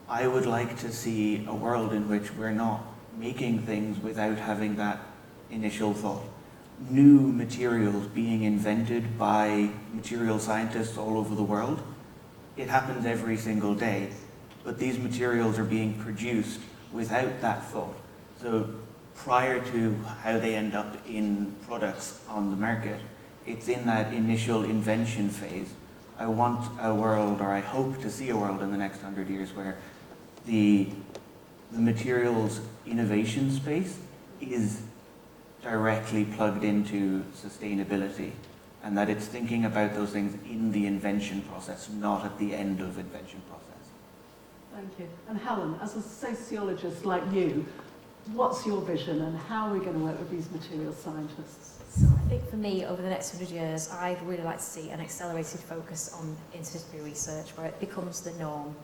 S6: I would like to see a world in which we're not making things without having that initial thought. New materials being invented by material scientists all over the world. It happens every single day, but these materials are being produced without that thought. So prior to how they end up in products on the market, it's in that initial invention phase. I want a world, or I hope to see a world in the next 100 years where the materials innovation space is directly plugged into sustainability, and that it's thinking about those things in the invention process, not at the end of invention process.
S3: Thank you. And Helen, as a sociologist like you, what's your vision and how are we going to work with these material scientists?
S5: So I think for me, over the next 100 years, I'd really like to see an accelerated focus on interdisciplinary research where it becomes the norm.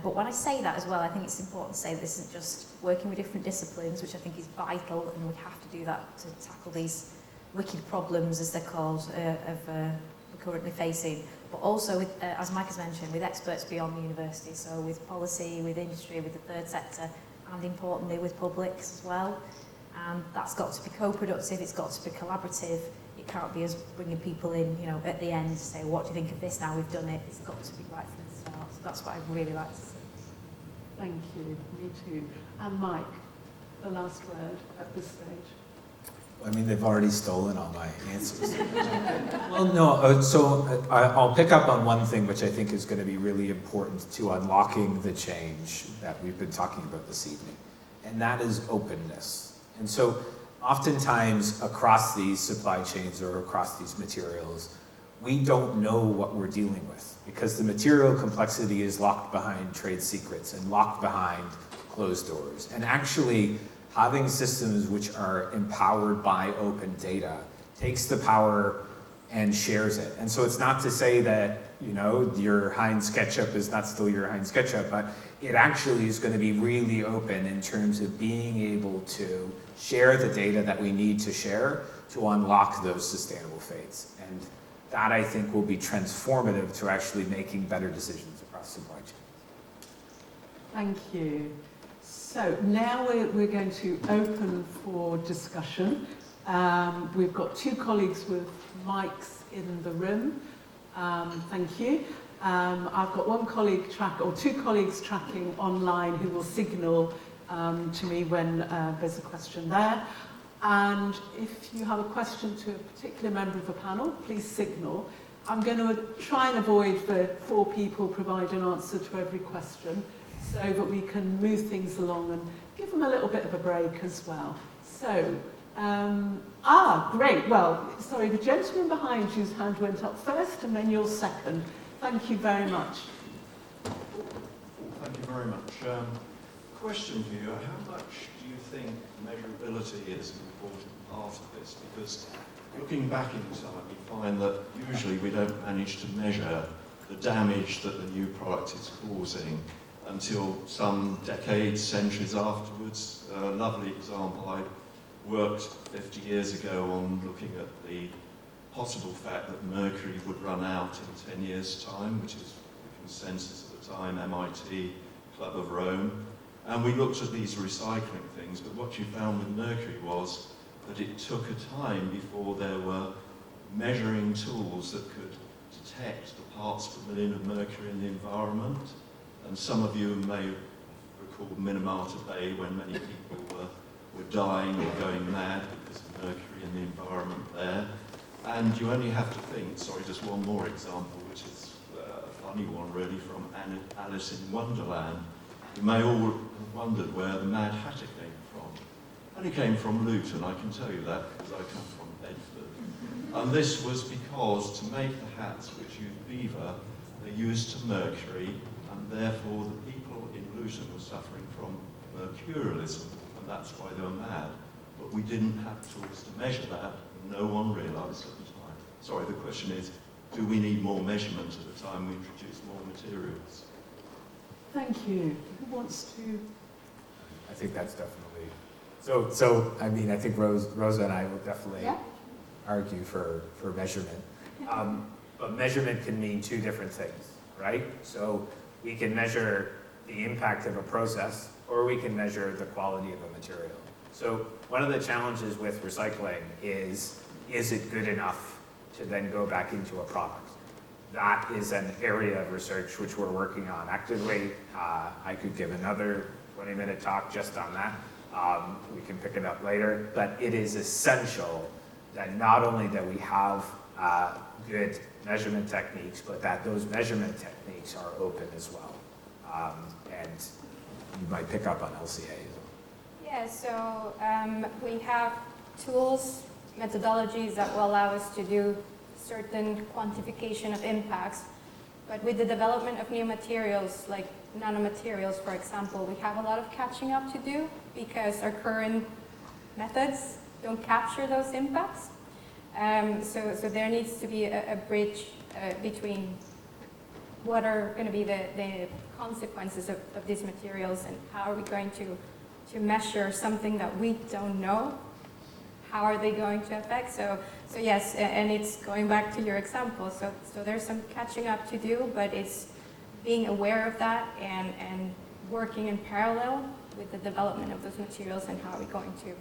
S5: But when I say that as well, I think it's important to say that this isn't just working with different disciplines, which I think is vital, and we have to do that to tackle these wicked problems, as they're called, we're currently facing. But also, with, as Mike has mentioned, with experts beyond the university, so with policy, with industry, with the third sector, and importantly with publics as well. And that's got to be co-productive, it's got to be collaborative. It can't be us bringing people in, you know, at the end to say, what do you think of this now we've done it? It's got to be right from the start. So that's what I'd really like to see.
S3: Thank you. Me too. And Mike, the last word at this stage.
S4: I mean, they've already stolen all my answers. Well, no, so I'll pick up on one thing which I think is going to be really important to unlocking the change that we've been talking about this evening, and that is openness. And so oftentimes across these supply chains or across these materials, we don't know what we're dealing with because the material complexity is locked behind trade secrets and locked behind closed doors. And actually, having systems which are empowered by open data takes the power and shares it. And so it's not to say that, you know, your Heinz ketchup is not still your Heinz ketchup, but it actually is going to be really open in terms of being able to share the data that we need to share to unlock those sustainable fates. And that, I think, will be transformative to actually making better decisions across supply chains.
S3: Thank you. So now we're going to open for discussion. We've got two colleagues with mics in the room. Thank you. I've got one colleague two colleagues tracking online who will signal to me when there's a question there. And if you have a question to a particular member of the panel, please signal. I'm going to try and avoid the 4 people provide an answer to every question, so that we can move things along and give them a little bit of a break as well. So, great. Well, sorry, the gentleman behind you's hand went up first and then yours second. Thank you very much.
S8: Thank you very much. Question for you, how much do you think measurability is an important part of this? Because looking back in time, you find that usually we don't manage to measure the damage that the new product is causing until some decades, centuries afterwards. A lovely example, I worked 50 years ago on looking at the possible fact that mercury would run out in 10 years' time, which is the consensus at the time, MIT, Club of Rome. And we looked at these recycling things, but what you found with mercury was that it took a time before there were measuring tools that could detect the parts per million of mercury in the environment. And some of you may recall Minamata Bay, when many people were dying or going mad because of mercury in the environment there. And you only have to think, sorry, just one more example, which is a funny one really, from Alice in Wonderland. You may all have wondered where the Mad Hatter came from. And he came from Luton, I can tell you that, because I come from Bedford. And this was because to make the hats which used beaver, they used mercury, and therefore the people in Luton were suffering from mercurialism, and that's why they were mad. But we didn't have tools to measure that, and no one realised at the time. Sorry, the question is, do we need more measurement at the time we introduce more materials?
S3: Thank you. Who wants to?
S4: I think that's definitely, so I mean, I think Rosa and I will definitely argue for measurement. But measurement can mean two different things, right? So we can measure the impact of a process, or we can measure the quality of a material. So one of the challenges with recycling is it good enough to then go back into a product? That is an area of research which we're working on actively. I could give another 20-minute talk just on that. We can pick it up later, but it is essential that not only that we have good measurement techniques, but that those measurement techniques are open as well. And you might pick up on LCA.
S7: Yeah, so we have tools, methodologies that will allow us to do certain quantification of impacts. But with the development of new materials, like nanomaterials, for example, we have a lot of catching up to do because our current methods don't capture those impacts. So there needs to be a bridge between what are going to be the consequences of these materials and how are we going to measure something that we don't know. How are they going to affect? So yes, and it's going back to your example. So there's some catching up to do, but it's being aware of that and working in parallel with the development of those materials and how are we going to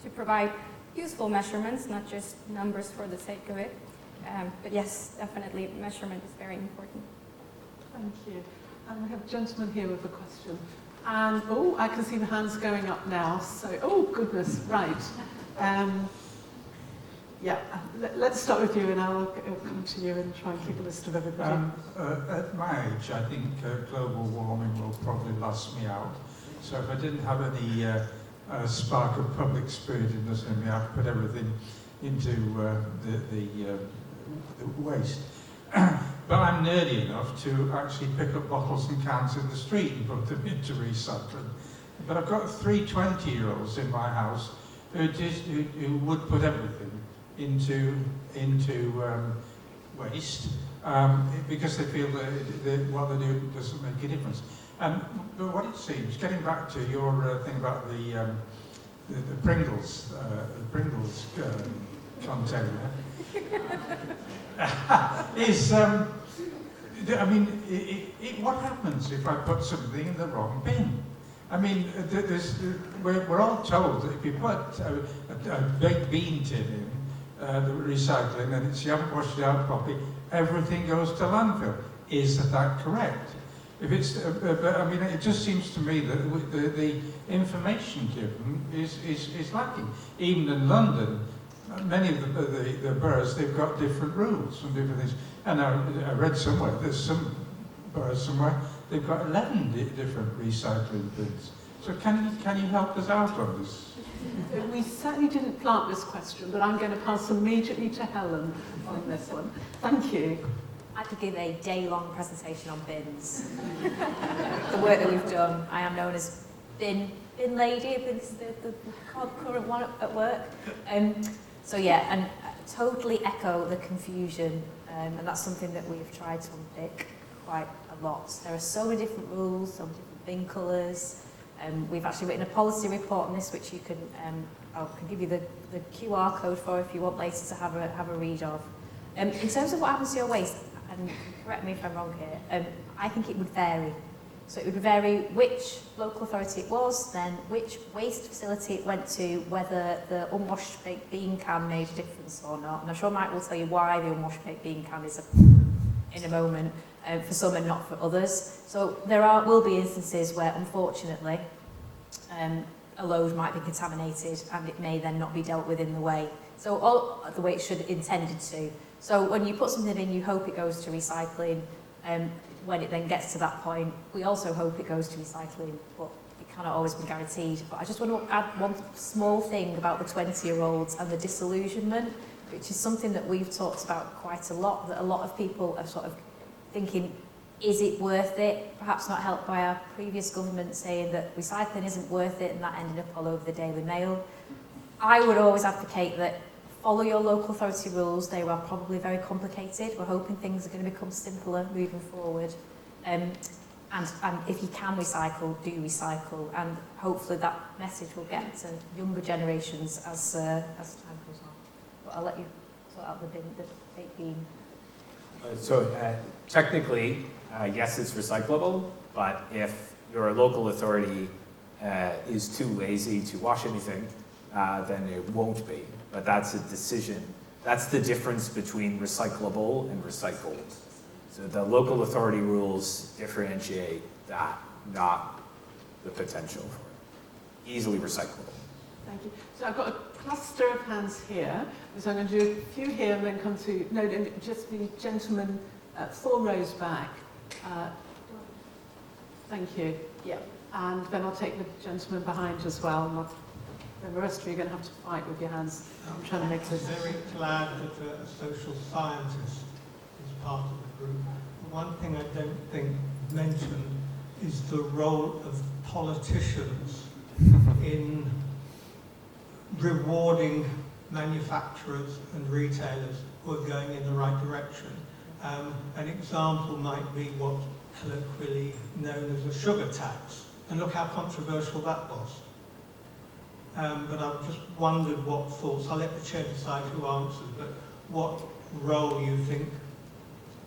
S7: provide useful measurements, not just numbers for the sake of it. But yes, definitely measurement is very important.
S3: Thank you. And we have a gentleman here with a question. And, oh, I can see the hands going up now. So, oh, goodness, right. Yeah, let's start with you and I'll come to you and try and keep a list of everybody.
S9: At my age, I think global warming will probably last me out. So if I didn't have any spark of public spiritedness in me, I'd put everything into the waste. But I'm nerdy enough to actually pick up bottles and cans in the street and put them into recycling. But I've got 3 20-year-olds in my house who would put everything into waste because they feel that what they do doesn't make a difference. But what it seems, getting back to your thing about the Pringles container, is I mean, what happens if I put something in the wrong bin? I mean, we're all told that if you put a big bean tin in the recycling and you haven't washed it out properly, everything goes to landfill. Is that correct? If it's, I mean, it just seems to me that the information given is lacking. Even in London, many of the boroughs, they've got different rules and different things. And I read somewhere, there's some boroughs somewhere, they've got 11 different recycling bins. So can you help us out on this?
S3: We certainly didn't plant this question, but I'm going to pass immediately to Helen on this one. Thank you.
S5: I could give a day-long presentation on bins. The work that we've done. I am known as bin lady, this is the current one at work. So yeah, and totally echo the confusion, and that's something that we've tried to unpick quite a lot. There are so many different rules, so many different bin colours. We've actually written a policy report on this, which you can, I can give you the QR code for if you want later to have a read of. In terms of what happens to your waste, and correct me if I'm wrong here, I think it would vary. So it would vary which local authority it was, then which waste facility it went to, whether the unwashed baked bean can made a difference or not. And I'm sure Mike will tell you why the unwashed baked bean can is in a moment, for some and not for others. So there will be instances where, unfortunately, a load might be contaminated and it may then not be dealt with in the way. So all the way it should intended to. So when you put something in, you hope it goes to recycling. When it then gets to that point, we also hope it goes to recycling, but it cannot always be guaranteed. But I just want to add one small thing about the 20-year-olds and the disillusionment, which is something that we've talked about quite a lot, that a lot of people are sort of thinking, is it worth it? Perhaps not helped by our previous government saying that recycling isn't worth it, and that ended up all over the Daily Mail. I would always advocate that follow your local authority rules. They are probably very complicated. We're hoping things are going to become simpler moving forward. And if you can recycle, do recycle. And hopefully that message will get to younger generations as time goes on. But I'll let you sort out the baked bean.
S4: Technically, yes, it's recyclable, but if your local authority is too lazy to wash anything, then it won't be. But that's a decision. That's the difference between recyclable and recycled. So the local authority rules differentiate that, not the potential for it. Easily recyclable.
S3: Thank you. So I've got a cluster of hands here. So I'm going to do a few here and then come to, no, just the gentleman 4 rows back. Thank you. Yeah. And then I'll take the gentleman behind as well. Then the rest of you are going to have to fight with your hands. I'm trying to make this.
S10: I'm very glad that a social scientist is part of the group. The one thing I don't think mentioned is the role of politicians in rewarding manufacturers and retailers who are going in the right direction. An example might be what colloquially known as a sugar tax. And look how controversial that was. But I've just wondered what thoughts, I'll let the chair decide who answers, but what role you think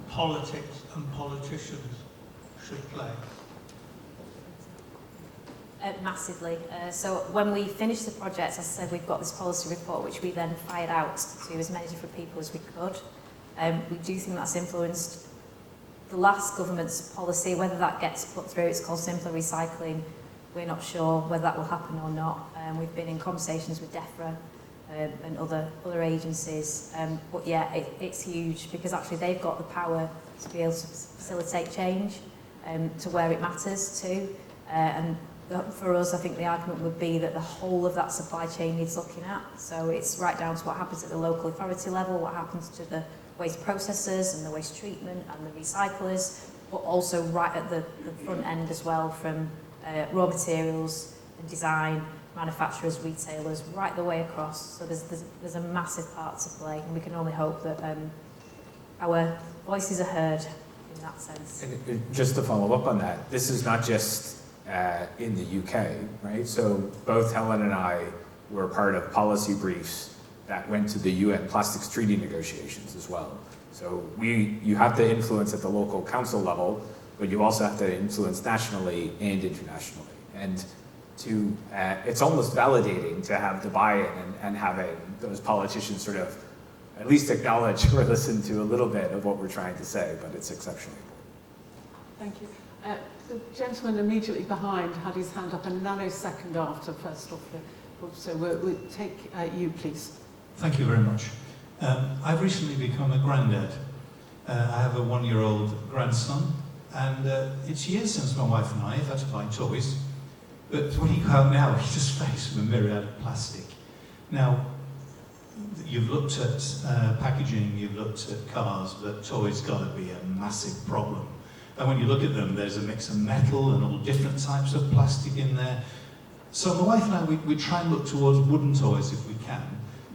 S10: politics and politicians should play?
S5: Massively. So when we finished the project, as I said, we've got this policy report which we then fired out to as many different people as we could. We do think that's influenced the last government's policy. Whether that gets put through, it's called simpler recycling. We're not sure whether that will happen or not. We've been in conversations with DEFRA and other agencies. But yeah, it's huge because actually they've got the power to be able to facilitate change to where it matters too. And for us, I think the argument would be that the whole of that supply chain needs looking at. So it's right down to what happens at the local authority level, what happens to the waste processors and the waste treatment and the recyclers, but also right at the front end as well, from raw materials and design, manufacturers, retailers, right the way across. So there's a massive part to play, and we can only hope that our voices are heard in that sense.
S4: And just to follow up on that, this is not just in the UK, right? So both Helen and I were part of policy briefs that went to the UN plastics treaty negotiations as well. So you have to influence at the local council level, but you also have to influence nationally and internationally. And it's almost validating to have the buy-in and having those politicians sort of at least acknowledge or listen to a little bit of what we're trying to say, but it's exceptionally important.
S3: Thank you. The gentleman immediately behind had his hand up a nanosecond after first off. So we'll take you, please.
S10: Thank you very much. I've recently become a granddad. I have a 1-year-old grandson, and it's years since my wife and I have had to buy toys. But when you go out now, he's just faced with a myriad of plastic. Now,
S11: you've looked at packaging, you've looked at cars, but toys got to be a massive problem. And when you look at them, there's a mix of metal and all different types of plastic in there. So my wife and I, we try and look towards wooden toys if we can,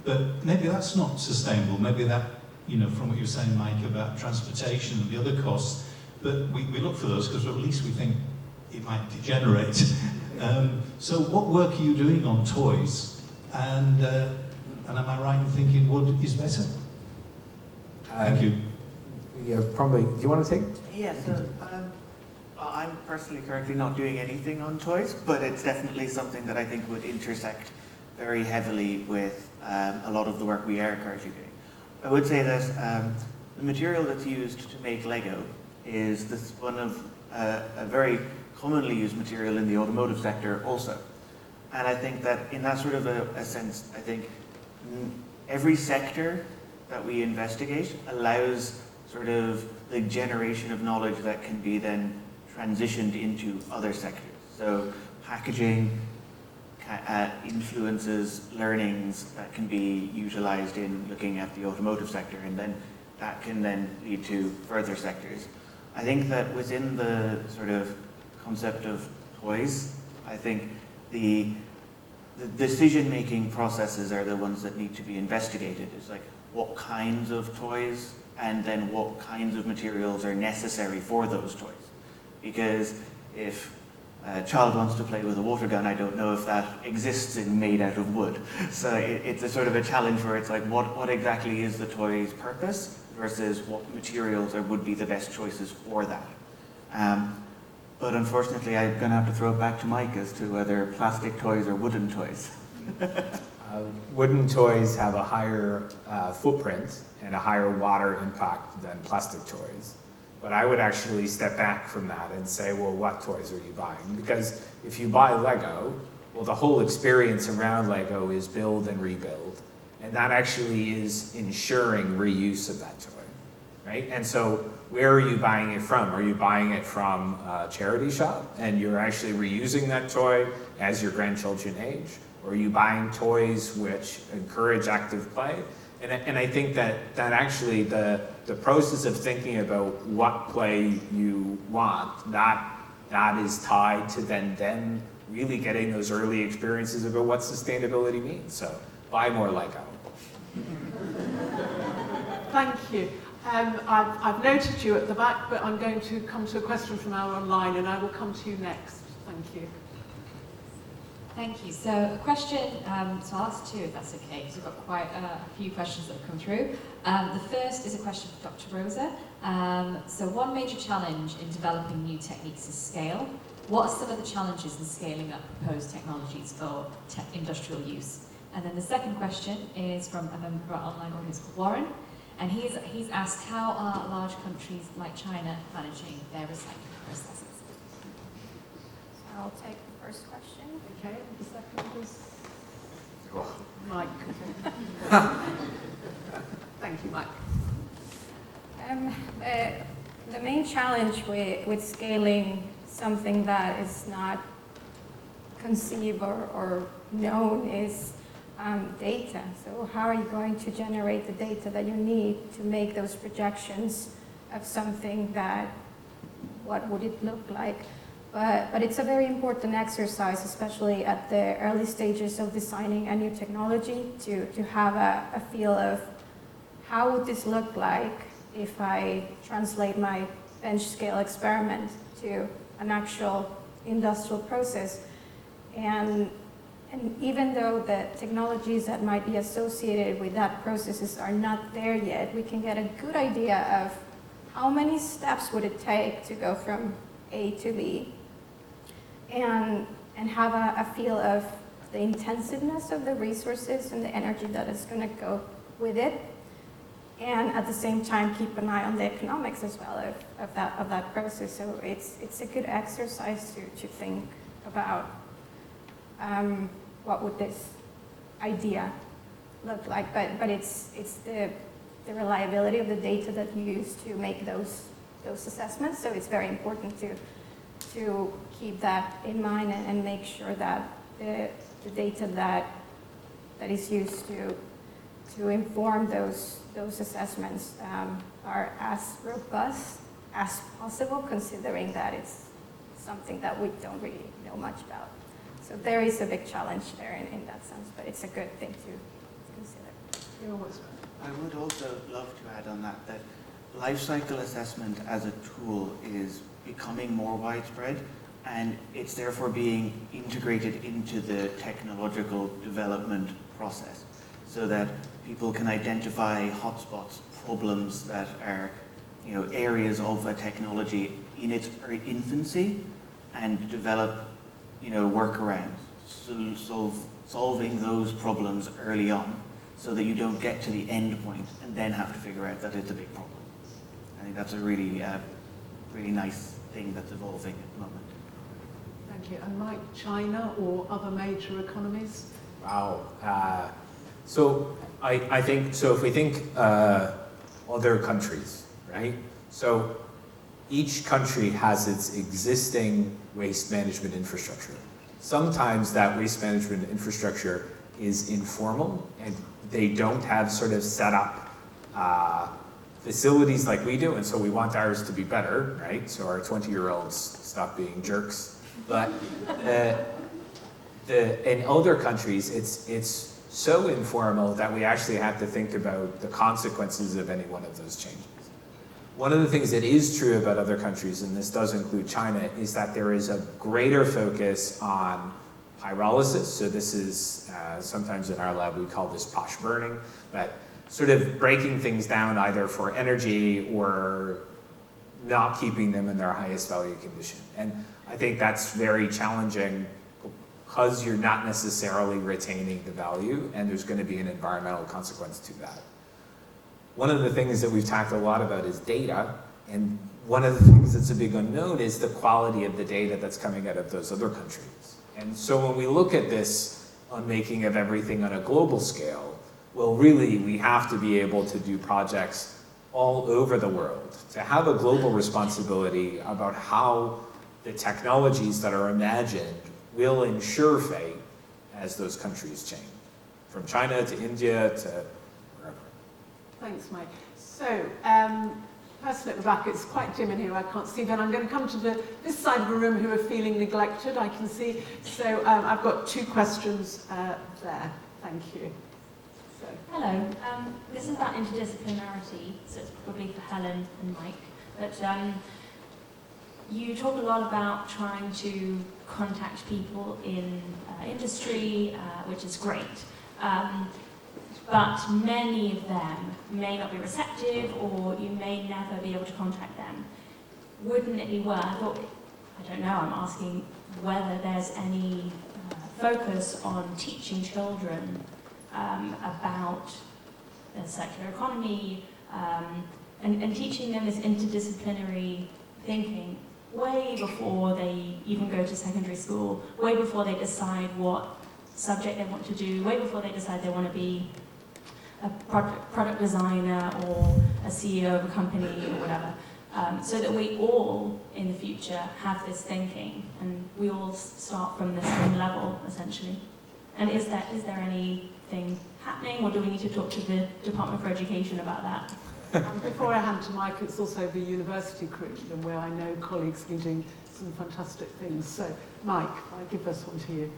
S11: but maybe that's not sustainable. Maybe that, you know, from what you were saying, Mike, about transportation and the other costs, but we look for those because at least we think it might degenerate. So what work are you doing on toys? And am I right in thinking wood is better? Thank you.
S4: Yeah, probably. Do you want to take?
S6: Yeah, so I'm personally currently not doing anything on toys, but it's definitely something that I think would intersect very heavily with a lot of the work we are currently doing. I would say that the material that's used to make Lego is one of a very commonly used material in the automotive sector also. And I think that in that sort of a sense, I think every sector that we investigate allows sort of the generation of knowledge that can be then transitioned into other sectors. So packaging influences learnings that can be utilized in looking at the automotive sector, and then that can then lead to further sectors. I think that within the sort of concept of toys, I think the decision-making processes are the ones that need to be investigated. It's like what kinds of toys and then what kinds of materials are necessary for those toys. Because if a child wants to play with a water gun, I don't know if that exists in made out of wood. So it's a sort of a challenge where it's like what exactly is the toy's purpose versus what materials would be the best choices for that. But unfortunately, I'm going to have to throw it back to Mike as to whether plastic toys or wooden toys.
S4: Wooden toys have a higher footprint and a higher water impact than plastic toys. But I would actually step back from that and say, well, what toys are you buying? Because if you buy Lego, well, the whole experience around Lego is build and rebuild. And that actually is ensuring reuse of that toy, right? And so where are you buying it from? Are you buying it from a charity shop and you're actually reusing that toy as your grandchildren age? Or are you buying toys which encourage active play? And I think that actually the process of thinking about what play you want, that is tied to then really getting those early experiences about what sustainability means. So buy more Lego.
S3: Thank you. I've noted you at the back, but I'm going to come to a question from our online, and I will come to you next. Thank you.
S12: Thank you. So a question, so I'll ask two if that's okay, because we've got quite a few questions that have come through. The first is a question for Dr. Rosa. So one major challenge in developing new techniques is scale. What are some of the challenges in scaling up proposed technologies for industrial use? And then the second question is from a member of our online audience called Warren. And he's asked, how are large countries like China managing their recycling processes?
S7: So I'll take the first question.
S3: Okay, the second is Mike. Thank you, Mike.
S7: The main challenge with scaling something that is not conceived or known is data. So how are you going to generate the data that you need to make those projections of something that, what would it look like? But it's a very important exercise, especially at the early stages of designing a new technology, to have a feel of how would this look like if I translate my bench scale experiment to an actual industrial process. And even though the technologies that might be associated with that processes are not there yet, we can get a good idea of how many steps would it take to go from A to B, and have a feel of the intensiveness of the resources and the energy that is going to go with it, and at the same time keep an eye on the economics as well of that process. So it's a good exercise to think about what would this idea look like, but it's the reliability of the data that you use to make those assessments. So it's very important to keep that in mind and make sure that the data that is used to inform those assessments are as robust as possible, considering that it's something that we don't really know much about. So there is a big challenge there in that sense, but it's a good thing to consider.
S6: I would also love to add on that life cycle assessment as a tool is becoming more widespread, and it's therefore being integrated into the technological development process so that people can identify hotspots, problems that are areas of a technology in its infancy and develop workarounds, solving those problems early on so that you don't get to the end point and then have to figure out that it's a big problem. I think that's a really nice thing that's evolving at the moment.
S3: Thank you. And Mike, China or other major economies?
S4: Wow. So I think, so if we think other countries, right? So each country has its existing waste management infrastructure. Sometimes that waste management infrastructure is informal and they don't have sort of set up facilities like we do, and so we want ours to be better, right? So our 20-year-olds stop being jerks. But in other countries, it's so informal that we actually have to think about the consequences of any one of those changes. One of the things that is true about other countries, and this does include China, is that there is a greater focus on pyrolysis. So this is, sometimes in our lab we call this posh burning, but sort of breaking things down either for energy or not keeping them in their highest value condition. And I think that's very challenging because you're not necessarily retaining the value, and there's going to be an environmental consequence to that. One of the things that we've talked a lot about is data, and one of the things that's a big unknown is the quality of the data that's coming out of those other countries. And so when we look at this unmaking of everything on a global scale, well, really, we have to be able to do projects all over the world, to have a global responsibility about how the technologies that are imagined will ensure fate as those countries change, from China to India to wherever.
S3: Thanks, Mike. So, person at the back, it's quite dim in here, I can't see, but I'm going to come to this side of the room who are feeling neglected, I can see. So I've got two questions there. Thank you. So.
S13: Hello. This is about interdisciplinarity, so it's probably for Helen and Mike. But you talk a lot about trying to contact people in industry, which is great. But many of them may not be receptive, or you may never be able to contact them. Wouldn't it be worth, I don't know, I'm asking whether there's any focus on teaching children about the circular economy and teaching them this interdisciplinary thinking way before they even go to secondary school, way before they decide what subject they want to do, way before they decide they want to be a product designer or a CEO of a company or whatever, so that we all in the future have this thinking and we all start from the same level essentially. And is there anything happening, or do we need to talk to the Department for Education about that?
S3: Before I hand to Mike, it's also the university curriculum where I know colleagues are doing some fantastic things. So, Mike, I'll give this one to you.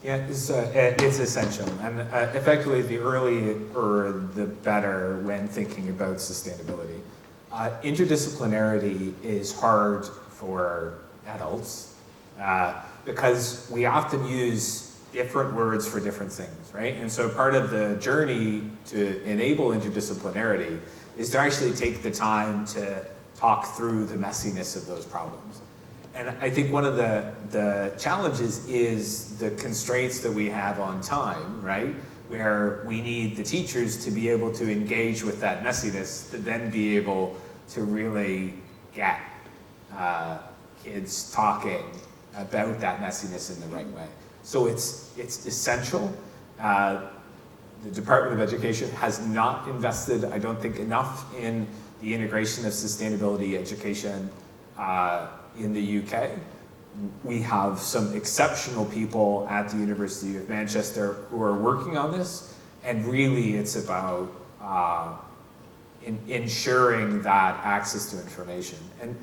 S4: Yeah, it's essential, and effectively the earlier the better when thinking about sustainability. Interdisciplinarity is hard for adults because we often use different words for different things, right? And so part of the journey to enable interdisciplinarity is to actually take the time to talk through the messiness of those problems. And I think one of the challenges is the constraints that we have on time, right? Where we need the teachers to be able to engage with that messiness to then be able to really get kids talking about that messiness in the right way. So it's essential. The Department of Education has not invested, I don't think, enough in the integration of sustainability education in the UK. We have some exceptional people at the University of Manchester who are working on this, And really it's about ensuring that access to information. And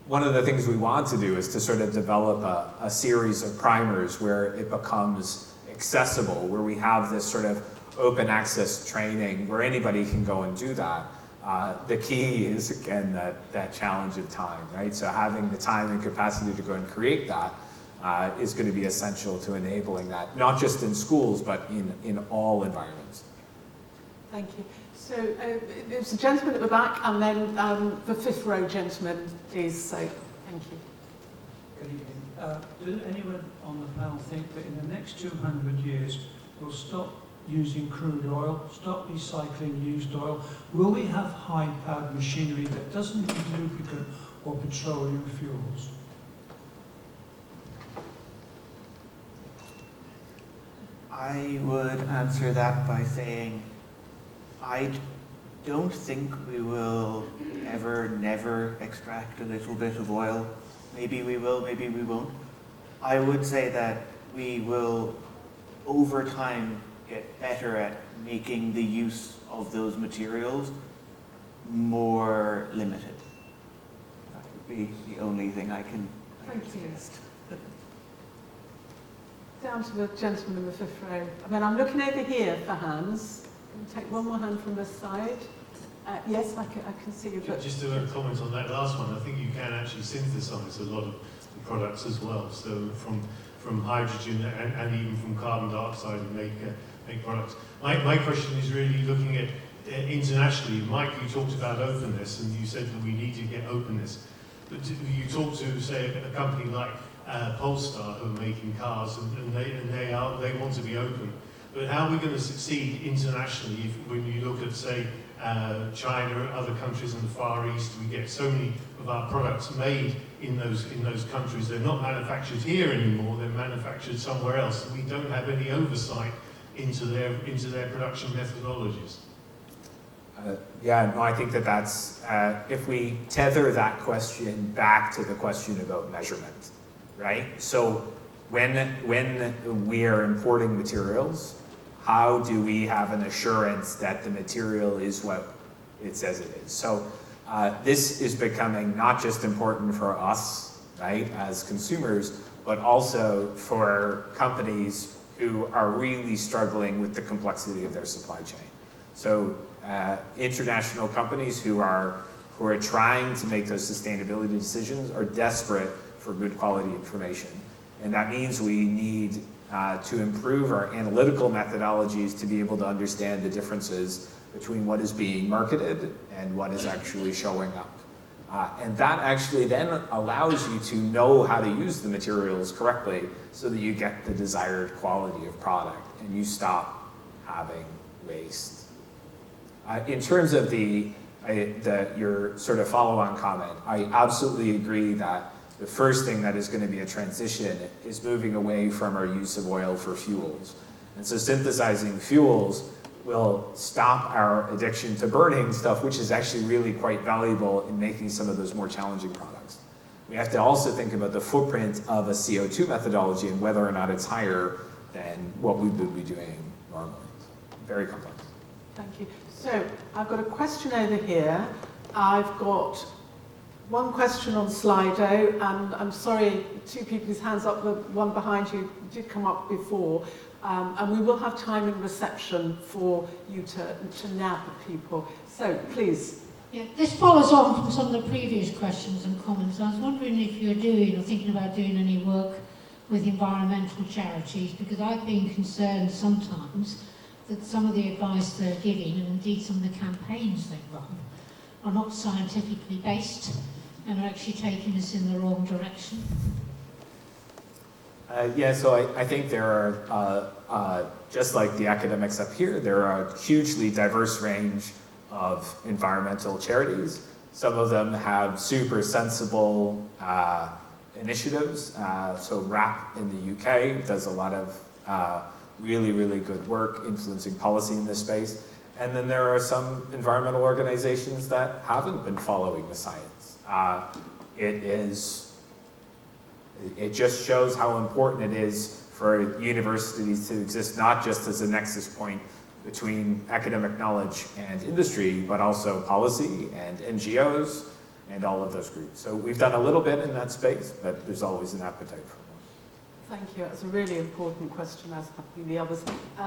S4: one of the things we want to do is to sort of develop a series of primers where it becomes accessible, where we have this sort of open access training where anybody can go and do that. The key is, again, that challenge of time, right? So having the time and capacity to go and create that is going to be essential to enabling that, not just in schools, but in all environments.
S3: Thank you. So there's a gentleman at the back, and then the fifth row gentleman, please. So thank you.
S14: Good evening. Does anyone on the panel think that in the next 200 years we'll stop using crude oil, stop recycling used oil? Will we have high-powered machinery that doesn't use lubricant or petroleum fuels?
S6: I would answer that by saying I don't think we will ever, never extract a little bit of oil. Maybe we will, maybe we won't. I would say that we will, over time, get better at making the use of those materials more limited. That would be the only thing I can suggest.
S3: Down to the gentleman in the fifth row. I mean, I'm looking over here for hands. Can take one more hand from this side. Yes, I can see you.
S11: Just to comment on that last one, I think you can actually synthesize a lot of the products as well. So from hydrogen and even from carbon dioxide and make products. My question is really looking at internationally. Mike, you talked about openness and you said that we need to get openness. But you talk to, say, a company like Polestar who are making cars and they want to be open. But how are we going to succeed internationally when you look at, say, China, other countries in the Far East? We get so many of our products made in those countries. They're not manufactured here anymore. They're manufactured somewhere else. We don't have any oversight into their production methodologies.
S4: Yeah, no, I think that's if we tether that question back to the question about measurement, right? So when we are importing materials, how do we have an assurance that the material is what it says it is? So this is becoming not just important for us, right, as consumers, but also for companies who are really struggling with the complexity of their supply chain. So international companies who are trying to make those sustainability decisions are desperate for good quality information. And that means we need to improve our analytical methodologies to be able to understand the differences between what is being marketed and what is actually showing up. And that actually then allows you to know how to use the materials correctly so that you get the desired quality of product and you stop having waste. In terms of your sort of follow-on comment, I absolutely agree that the first thing that is going to be a transition is moving away from our use of oil for fuels. And so synthesizing fuels will stop our addiction to burning stuff, which is actually really quite valuable in making some of those more challenging products. We have to also think about the footprint of a CO2 methodology and whether or not it's higher than what we would be doing normally. Very complex.
S3: Thank you. So I've got a question over here. I've got one question on Slido, and I'm sorry, two people whose hands up, the one behind you did come up before, and we will have time in reception for you to nab people. So please.
S15: Yeah, this follows on from some of the previous questions and comments. I was wondering if you're doing or thinking about doing any work with environmental charities, because I've been concerned sometimes that some of the advice they're giving, and indeed some of the campaigns they run, are not scientifically based and are actually taking us in the wrong direction.
S4: Yeah, so I think there are, just like the academics up here, there are a hugely diverse range of environmental charities. Some of them have super sensible initiatives. So RAP in the UK does a lot of really, really good work influencing policy in this space. And then there are some environmental organizations that haven't been following the science. It just shows how important it is for universities to exist not just as a nexus point between academic knowledge and industry, but also policy and NGOs and all of those groups. So we've done a little bit in that space, but there's always an appetite for more.
S3: Thank you. That's a really important question, as have been the others.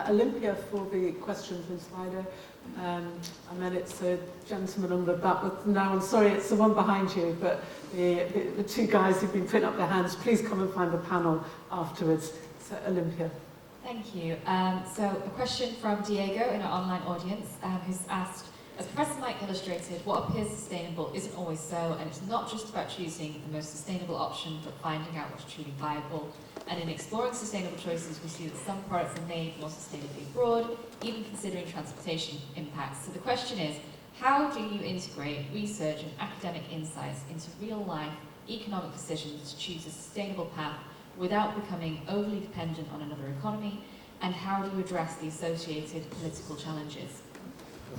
S3: Olympia, for the question from Slido. And then it's a gentleman on the back with, no, I'm sorry, it's the one behind you, but the two guys who've been putting up their hands, please come and find the panel afterwards. So Olympia.
S12: Thank you. So a question from Diego in our online audience, who's asked, as Professor Mike illustrated, what appears sustainable isn't always so, and it's not just about choosing the most sustainable option, but finding out what's truly viable. And in exploring sustainable choices, we see that some products are made more sustainably abroad, even considering transportation impacts. So the question is, how do you integrate research and academic insights into real-life economic decisions to choose a sustainable path without becoming overly dependent on another economy? And how do you address the associated political challenges?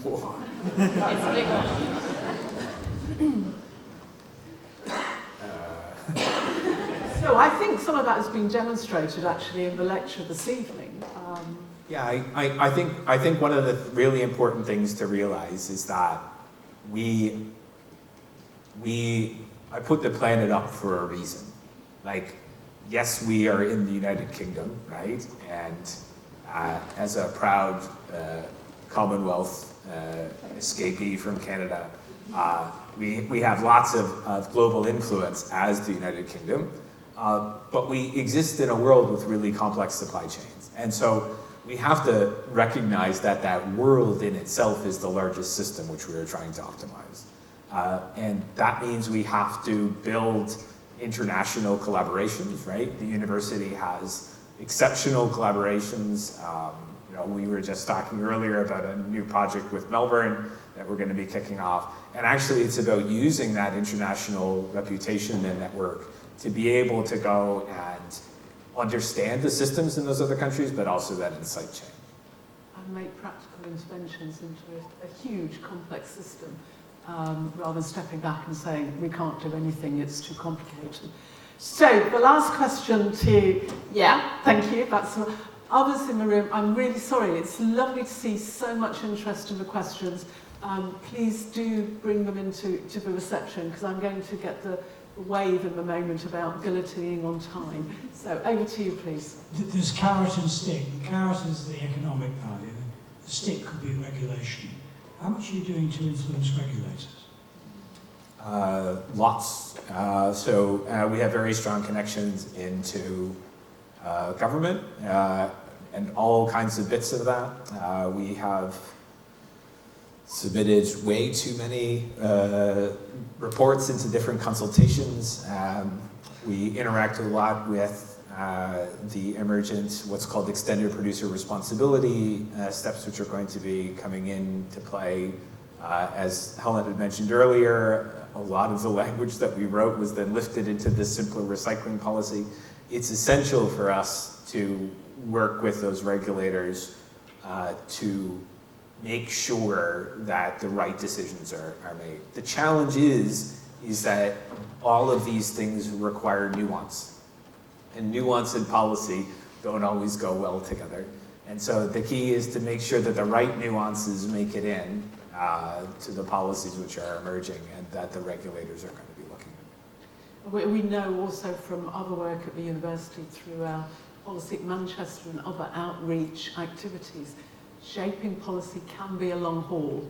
S4: Whoa.
S12: It's a big one.
S3: So I think some of that has been demonstrated actually in the lecture this evening.
S4: Yeah, I think one of the really important things to realize is that I put the planet up for a reason. Like, yes, we are in the United Kingdom, right? And as a proud Commonwealth escapee from Canada, we have lots of global influence as the United Kingdom, but we exist in a world with really complex supply chains. And so we have to recognize that that world in itself is the largest system which we are trying to optimize. And that means we have to build international collaborations, right? The university has exceptional collaborations. We were just talking earlier about a new project with Melbourne that we're going to be kicking off. And actually it's about using that international reputation and network to be able to go and understand the systems in those other countries, but also that insight chain.
S3: And make practical interventions into a huge complex system, rather than stepping back and saying, we can't do anything, it's too complicated. So the last question thank you, that's others in the room. I'm really sorry, it's lovely to see so much interest in the questions. Please do bring them into the reception, because I'm going to get the wave in the moment about guillotining on time. So over to you, please.
S16: There's carrot and stick. The carrot is the economic value. The stick could be regulation. How much are you doing to influence regulators?
S4: Lots. So we have very strong connections into government and all kinds of bits of that. We have submitted way too many reports into different consultations. We interact a lot with the emergent, what's called extended producer responsibility steps, which are going to be coming into play. As Helen had mentioned earlier, a lot of the language that we wrote was then lifted into this simpler recycling policy. It's essential for us to work with those regulators to make sure that the right decisions are made. The challenge is that all of these things require nuance. And nuance and policy don't always go well together. And so the key is to make sure that the right nuances make it in to the policies which are emerging and that the regulators are going to be looking at.
S3: We know also from other work at the university through our Policy at Manchester and other outreach activities, shaping policy can be a long haul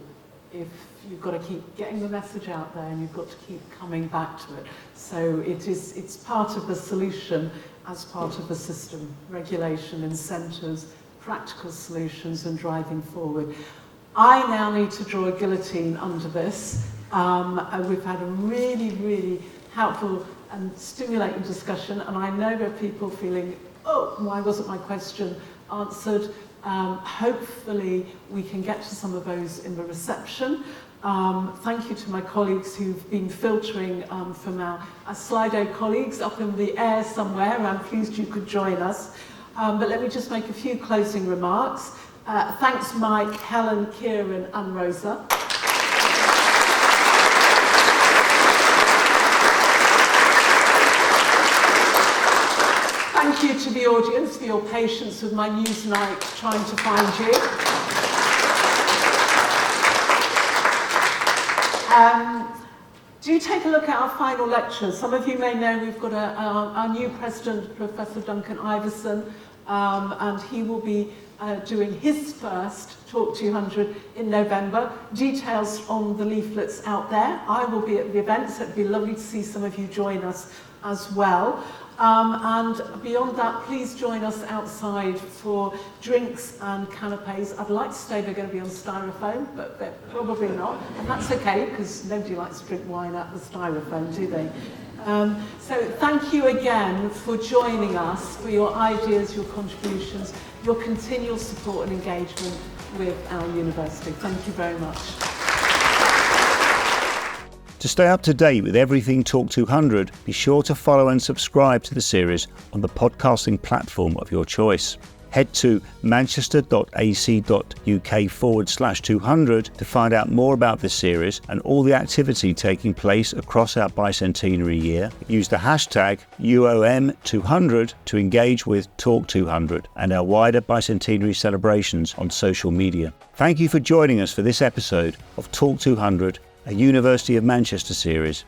S3: if you've got to keep getting the message out there and you've got to keep coming back to it. So it's part of the solution as part of the system, regulation, incentives, practical solutions and driving forward. I now need to draw a guillotine under this. We've had a really, really helpful and stimulating discussion, and I know there are people feeling, oh, why wasn't my question answered? Hopefully we can get to some of those in the reception. Thank you to my colleagues who've been filtering from our Slido colleagues up in the air somewhere. I'm pleased you could join us. But let me just make a few closing remarks. Thanks Mike, Helen, Ciaran and Rosa. thank you to the audience for your patience with my news night trying to find you. Do take a look at our final lectures. Some of you may know we've got our new president, Professor Duncan Iverson, and he will be doing his first Talk 200 in November. Details on the leaflets out there. I will be at the event, so it'd be lovely to see some of you join us as well. And beyond that, please join us outside for drinks and canapés. I'd like to say they're going to be on styrofoam, but they're probably not. And that's okay, because nobody likes to drink wine out the styrofoam, do they? So thank you again for joining us, for your ideas, your contributions, your continual support and engagement with our university. Thank you very much.
S1: To stay up to date with everything Talk 200, be sure to follow and subscribe to the series on the podcasting platform of your choice. Head to manchester.ac.uk/200 to find out more about this series and all the activity taking place across our bicentenary year. Use the hashtag UOM200 to engage with Talk 200 and our wider bicentenary celebrations on social media. Thank you for joining us for this episode of Talk 200, a University of Manchester series.